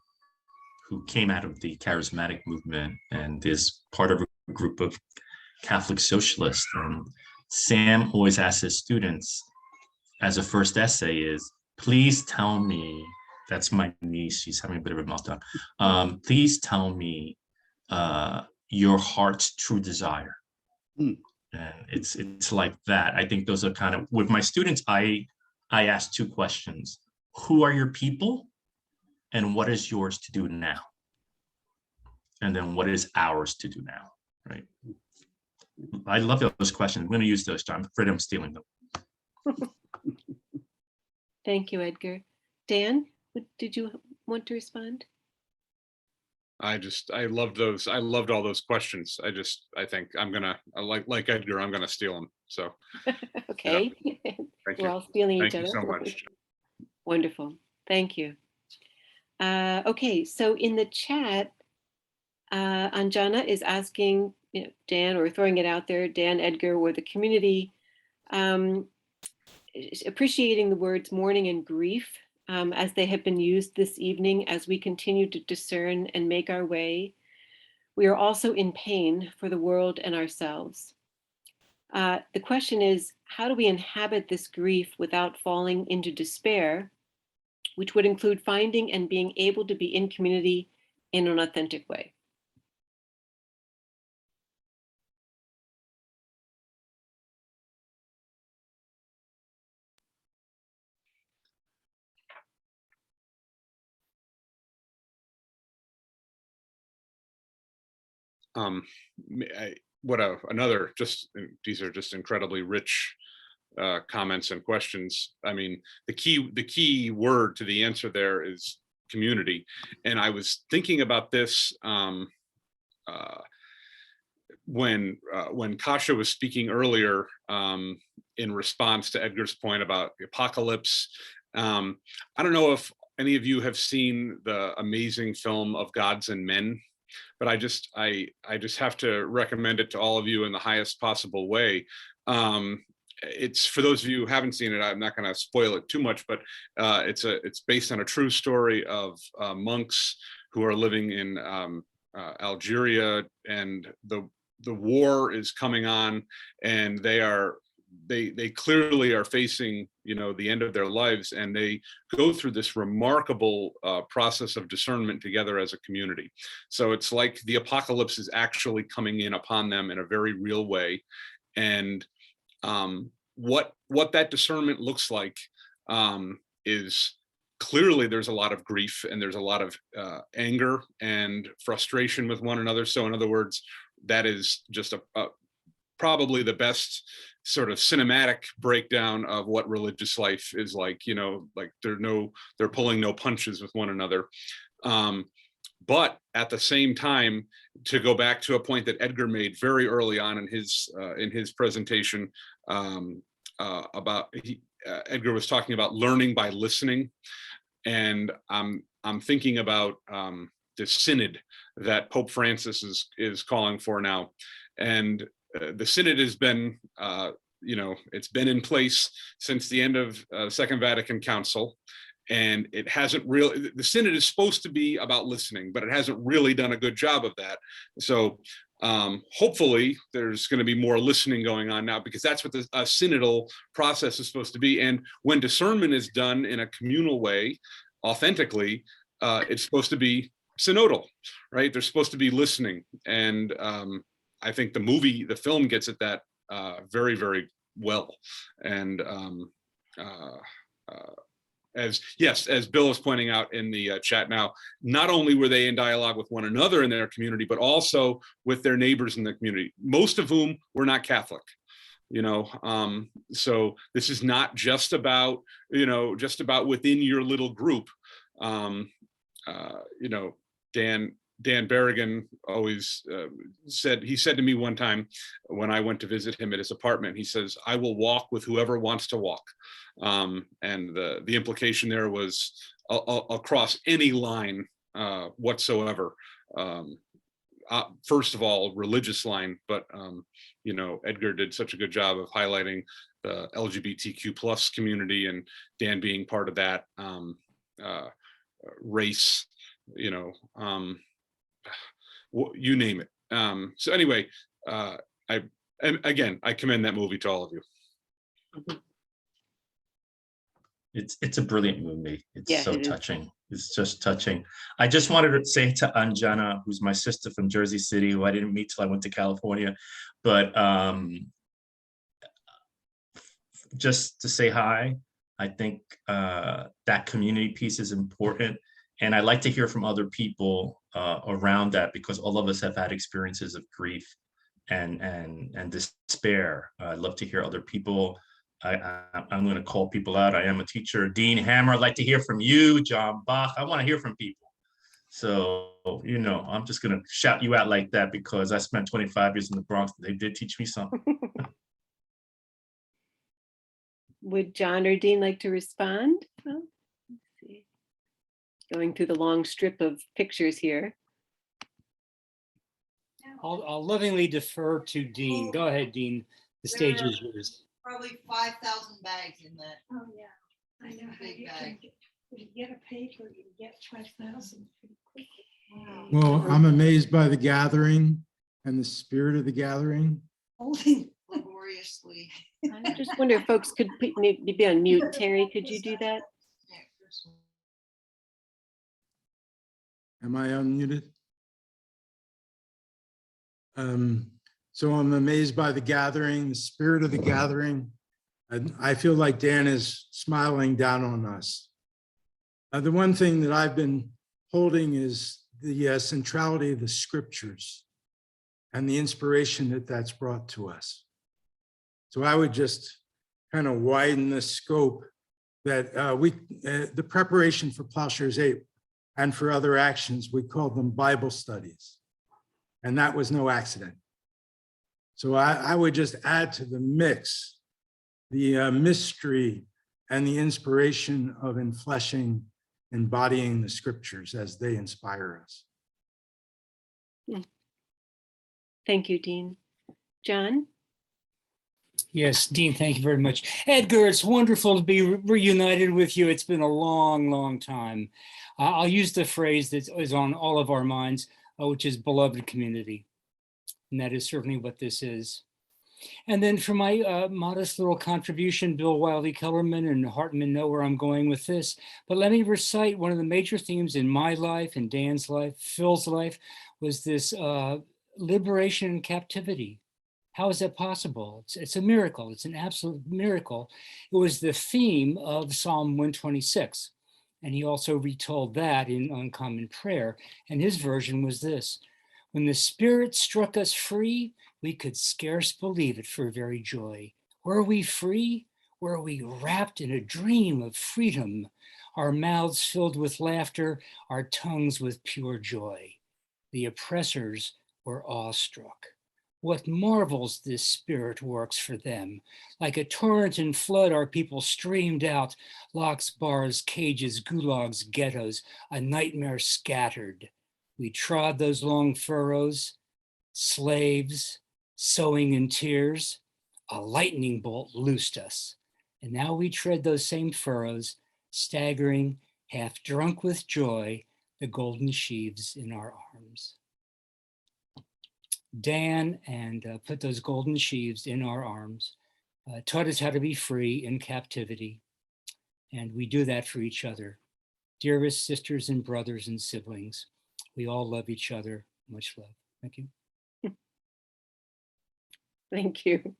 S4: who came out of the charismatic movement and is part of a group of Catholic socialists. And Sam always asks his students, as a first essay, is, please tell me, that's my niece, she's having a bit of a meltdown. Please tell me your heart's true desire. And it's like that. I think those are kind of, with my students, I ask two questions. Who are your people? And what is yours to do now? And then what is ours to do now, right? I love those questions. I'm going to use those, John. I'm afraid I'm stealing them.
S1: Thank you, Edgar. Dan, did you want to respond?
S3: I loved those. I loved all those questions. I think I'm gonna, like Edgar, I'm gonna steal them. So.
S1: Okay.
S3: Yeah. Thank
S1: We're
S3: you.
S1: all stealing each
S3: Thank
S1: other.
S3: you so much.
S1: Wonderful. Thank you. Okay, so in the chat, Anjana is asking, Dan, or throwing it out there, Dan, Edgar, or the community, appreciating the words mourning and grief as they have been used this evening as we continue to discern and make our way. We are also in pain for the world and ourselves. The question is, how do we inhabit this grief without falling into despair, which would include finding and being able to be in community in an authentic way?
S3: Another, these are just incredibly rich comments and questions. I mean, the key word to the answer there is community. And I was thinking about this when Kasha was speaking earlier in response to Edgar's point about the apocalypse. I don't know if any of you have seen the amazing film of Gods and Men, but I just have to recommend it to all of you in the highest possible way. It's, for those of you who haven't seen it, I'm not going to spoil it too much, but it's based on a true story of monks who are living in Algeria, and the war is coming on, and they clearly are facing, the end of their lives, and they go through this remarkable process of discernment together as a community. So it's like the apocalypse is actually coming in upon them in a very real way. And what that discernment looks like is clearly there's a lot of grief, and there's a lot of anger and frustration with one another. So in other words, that is just probably the best sort of cinematic breakdown of what religious life is like. Like they're pulling no punches with one another. But at the same time, to go back to a point that Edgar made very early on in his presentation, Edgar was talking about learning by listening, and I'm thinking about the synod that Pope Francis is calling for now, and the synod has been, it's been in place since the end of Second Vatican Council, and it hasn't really, the synod is supposed to be about listening, but it hasn't really done a good job of that. So hopefully there's going to be more listening going on now, because that's what the synodal process is supposed to be. And when discernment is done in a communal way, authentically, it's supposed to be synodal, right? They're supposed to be listening. And I think the film gets at that very, very well. And as Bill is pointing out in the chat now, not only were they in dialogue with one another in their community, but also with their neighbors in the community, most of whom were not Catholic. So this is not just about, just about within your little group. Dan Berrigan always said to me one time when I went to visit him at his apartment, he says, "I will walk with whoever wants to walk." And the implication there was across any line whatsoever. First of all, religious line, but Edgar did such a good job of highlighting the LGBTQ plus community, and Dan being part of that, race, you name it. So anyway, I commend that movie to all of you.
S4: It's a brilliant movie. It's so touching. It's just touching. I just wanted to say to Anjana, who's my sister from Jersey City, who I didn't meet till I went to California, but just to say hi. I think that community piece is important. And I like to hear from other people around that, because all of us have had experiences of grief and despair. I'd love to hear other people. I'm going to call people out. I am a teacher. Dean Hammer, I'd like to hear from you. John Bach, I want to hear from people. So, I'm just going to shout you out like that because I spent 25 years in the Bronx. They did teach me something.
S1: Would John or Dean like to respond? Well, let's see. Going through the long strip of pictures here.
S12: I'll lovingly defer to Dean. Go ahead, Dean. The stage is yours.
S13: Probably 5,000 bags in that.
S5: Oh, yeah. I know how
S13: Big
S5: you
S13: bag.
S5: can get a paper, you get 5,000 pretty quickly.
S13: Wow.
S14: Well, I'm amazed by the gathering and the spirit of the gathering.
S13: Holding laboriously.
S1: I just wonder if folks could be on mute. Terry, could you do that?
S14: Am I unmuted? So I'm amazed by the gathering, the spirit of the gathering. And I feel like Dan is smiling down on us. The one thing that I've been holding is the centrality of the scriptures and the inspiration that that's brought to us. So I would just kind of widen the scope that the preparation for Plowshares 8 and for other actions, we called them Bible studies. And that was no accident. So I would just add to the mix the mystery and the inspiration of embodying the scriptures as they inspire us.
S1: Thank you, Dean. John?
S12: Yes, Dean, thank you very much. Edgar, it's wonderful to be reunited with you. It's been a long, long time. I'll use the phrase that is on all of our minds, which is beloved community. And that is certainly what this is. And then for my modest little contribution, Bill Wiley-Kellerman and Hartman know where I'm going with this, but let me recite one of the major themes in my life and Dan's life, Phil's life, was this liberation and captivity. How is that possible? It's a miracle. It's an absolute miracle. It was the theme of Psalm 126. And he also retold that in Uncommon Prayer. And his version was this: when the Spirit struck us free, we could scarce believe it for very joy. Were we free? Were we wrapped in a dream of freedom? Our mouths filled with laughter, our tongues with pure joy. The oppressors were awestruck. What marvels this Spirit works for them. Like a torrent and flood, our people streamed out, locks, bars, cages, gulags, ghettos, a nightmare scattered. We trod those long furrows, slaves, sowing in tears. A lightning bolt loosed us. And now we tread those same furrows, staggering, half drunk with joy, the golden sheaves in our arms. Dan and put those golden sheaves in our arms, taught us how to be free in captivity. And we do that for each other. Dearest sisters and brothers and siblings, we all love each other. Much love. Thank you.
S1: Thank you.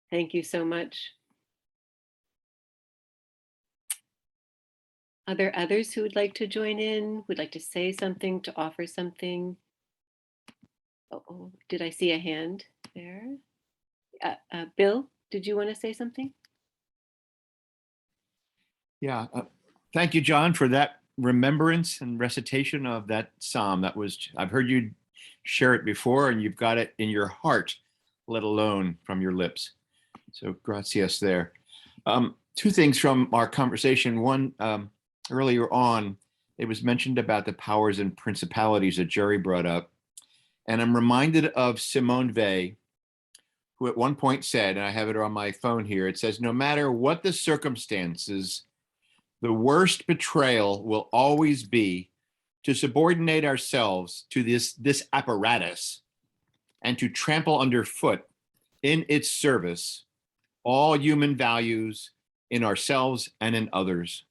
S1: Thank you so much. Are there others who would like to join in, would like to say something, to offer something? Oh, did I see a hand there? Bill, did you want to say something?
S15: Yeah, thank you, John, for that remembrance and recitation of that psalm. That was, I've heard you share it before, and you've got it in your heart, let alone from your lips. So gracias there. Two things from our conversation. One, earlier on, it was mentioned about the powers and principalities that Jerry brought up. And I'm reminded of Simone Weil, who at one point said, and I have it on my phone here, it says, no matter what the circumstances, the worst betrayal will always be to subordinate ourselves to this apparatus and to trample underfoot in its service all human values in ourselves and in others.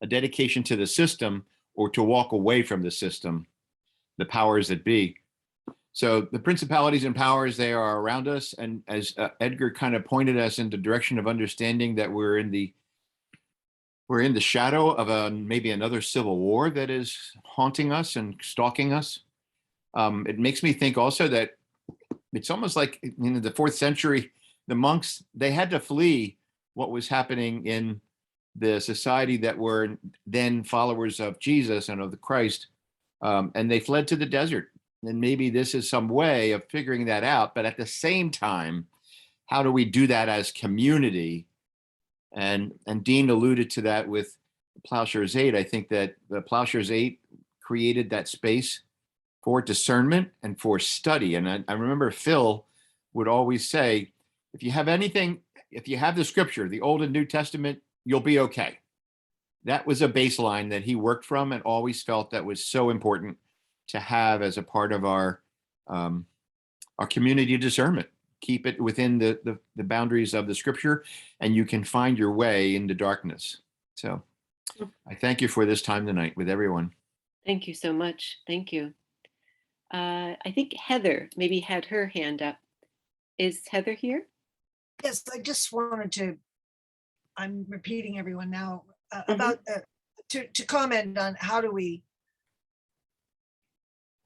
S15: A dedication to the system or to walk away from the system, the powers that be. So the principalities and powers, they are around us. And as Edgar kind of pointed us in the direction of understanding that we're in the shadow of maybe another civil war that is haunting us and stalking us. It makes me think also that it's almost like in the 4th century, the monks, they had to flee what was happening in the society that were then followers of Jesus and of the Christ. And they fled to the desert. And maybe this is some way of figuring that out. But at the same time, how do we do that as community? And Dean alluded to that with Plowshares 8. I think that the Plowshares 8 created that space for discernment and for study. And I remember Phil would always say, if you have anything, if you have the scripture, the Old and New Testament, you'll be okay. That was a baseline that he worked from and always felt that was so important to have as a part of our community discernment. Keep it within the boundaries of the scripture, and you can find your way into darkness. So I thank you for this time tonight with everyone.
S1: Thank you so much. Thank you. I think Heather maybe had her hand up. Is Heather here?
S5: Yes, I just wanted to, I'm repeating everyone now, about to comment on how do we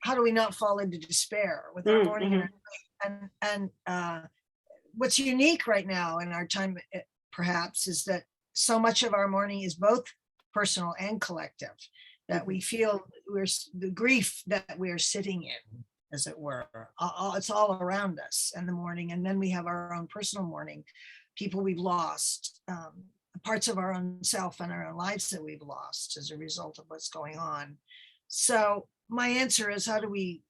S5: not fall into despair with our mourning and what's unique right now in our time perhaps is that so much of our mourning is both personal and collective, that we feel the grief that we're sitting in, as it were, it's all around us and the mourning, and then we have our own personal mourning, people we've lost, parts of our own self and our own lives that we've lost as a result of what's going on. So my answer is how do we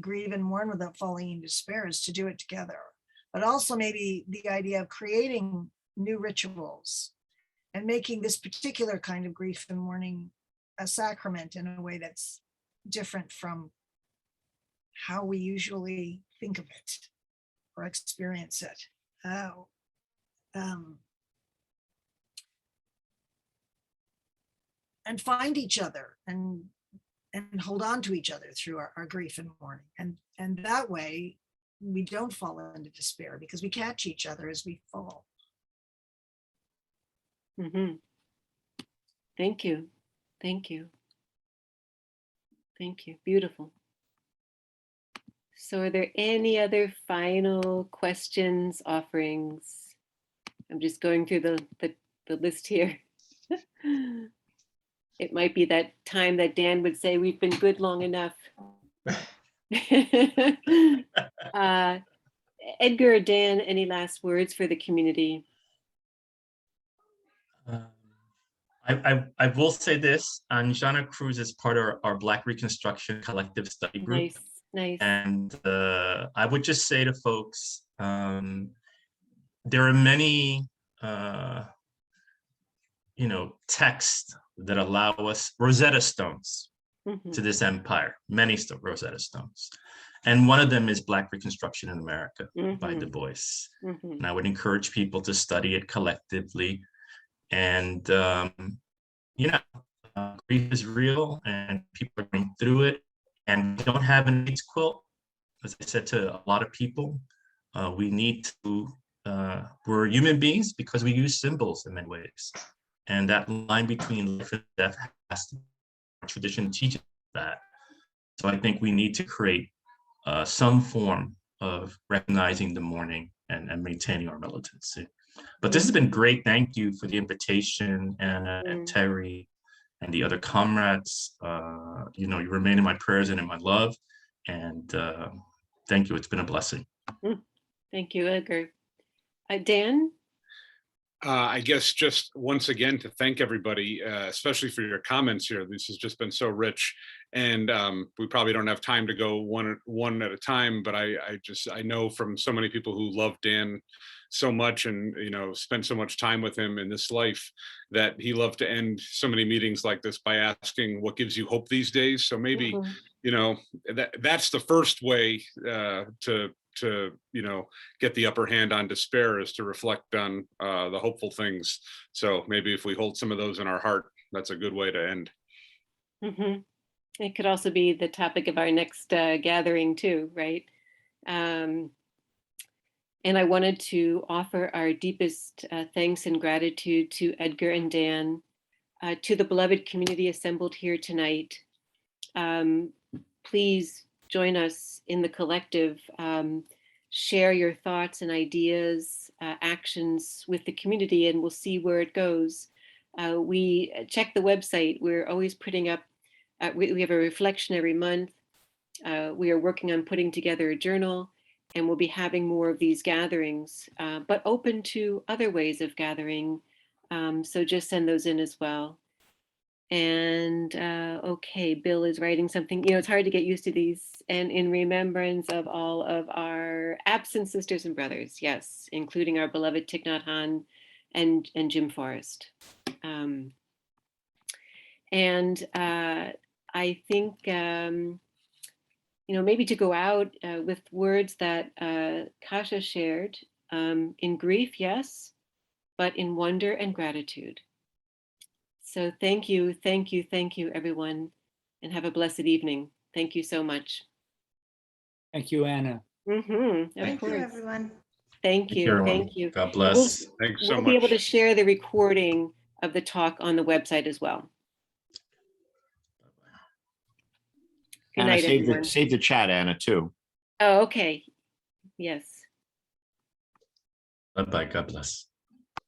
S5: grieve and mourn without falling into despair is to do it together. But also maybe the idea of creating new rituals and making this particular kind of grief and mourning a sacrament in a way that's different from how we usually think of it or experience it. And find each other and hold on to each other through our grief and mourning. And that way we don't fall into despair because we catch each other as we fall.
S1: Thank you. Thank you. Thank you. Beautiful. So are there any other final questions, offerings? I'm just going through the list here. It might be that time that Dan would say, we've been good long enough. Edgar or Dan, any last words for the community?
S4: I will say this, Anjana Cruz is part of our Black Reconstruction Collective study group.
S1: Nice, nice.
S4: And I would just say to folks, there are many texts that allow us Rosetta Stones
S1: Mhm.
S4: to this empire, many Rosetta Stones. And one of them is Black Reconstruction in America by Du Bois. And I would encourage people to study it collectively. And, grief is real and people are going through it. And we don't have an AIDS quilt. As I said to a lot of people, we need to, we're human beings because we use symbols in many ways. And that line between life and death has to, tradition teaches that. So I think we need to create some form of recognizing the mourning and maintaining our militancy. But this has been great. Thank you for the invitation, Anna and Terry and the other comrades. You remain in my prayers and in my love. And thank you. It's been a blessing.
S1: Thank you, Edgar. Dan?
S3: I guess just once again to thank everybody, especially for your comments here. This has just been so rich, and we probably don't have time to go one at a time. But I know from so many people who love Dan so much and spent so much time with him in this life that he loved to end so many meetings like this by asking, "What gives you hope these days?" So maybe that's the first way to get the upper hand on despair, is to reflect on the hopeful things. So maybe if we hold some of those in our heart, that's a good way to end.
S1: It could also be the topic of our next gathering too, right? And I wanted to offer our deepest thanks and gratitude to Edgar and Dan, to the beloved community assembled here tonight. Please join us in the collective. Share your thoughts and ideas, actions with the community, and we'll see where it goes. We check the website. We're always putting up, we have a reflection every month. We are working on putting together a journal, and we'll be having more of these gatherings, but open to other ways of gathering. So just send those in as well. And okay, Bill is writing something. It's hard to get used to these. And in remembrance of all of our absent sisters and brothers, yes, including our beloved Thich Nhat Hanh and Jim Forrest. I think maybe to go out with words that Kasha shared. In grief, yes, but in wonder and gratitude. So thank you, everyone, and have a blessed evening. Thank you so much.
S12: Thank you, Anna.
S1: Of
S13: Thank
S1: course.
S13: you, everyone.
S1: Thank you.
S4: everyone.
S1: Thank you.
S4: God bless.
S3: Thanks so
S1: We'll
S3: much.
S1: be able to share the recording of the talk on the website as well. Good
S15: Anna,
S1: night, everyone.
S15: save the chat, Anna, too.
S1: Oh, okay. Yes.
S4: Bye-bye. God bless.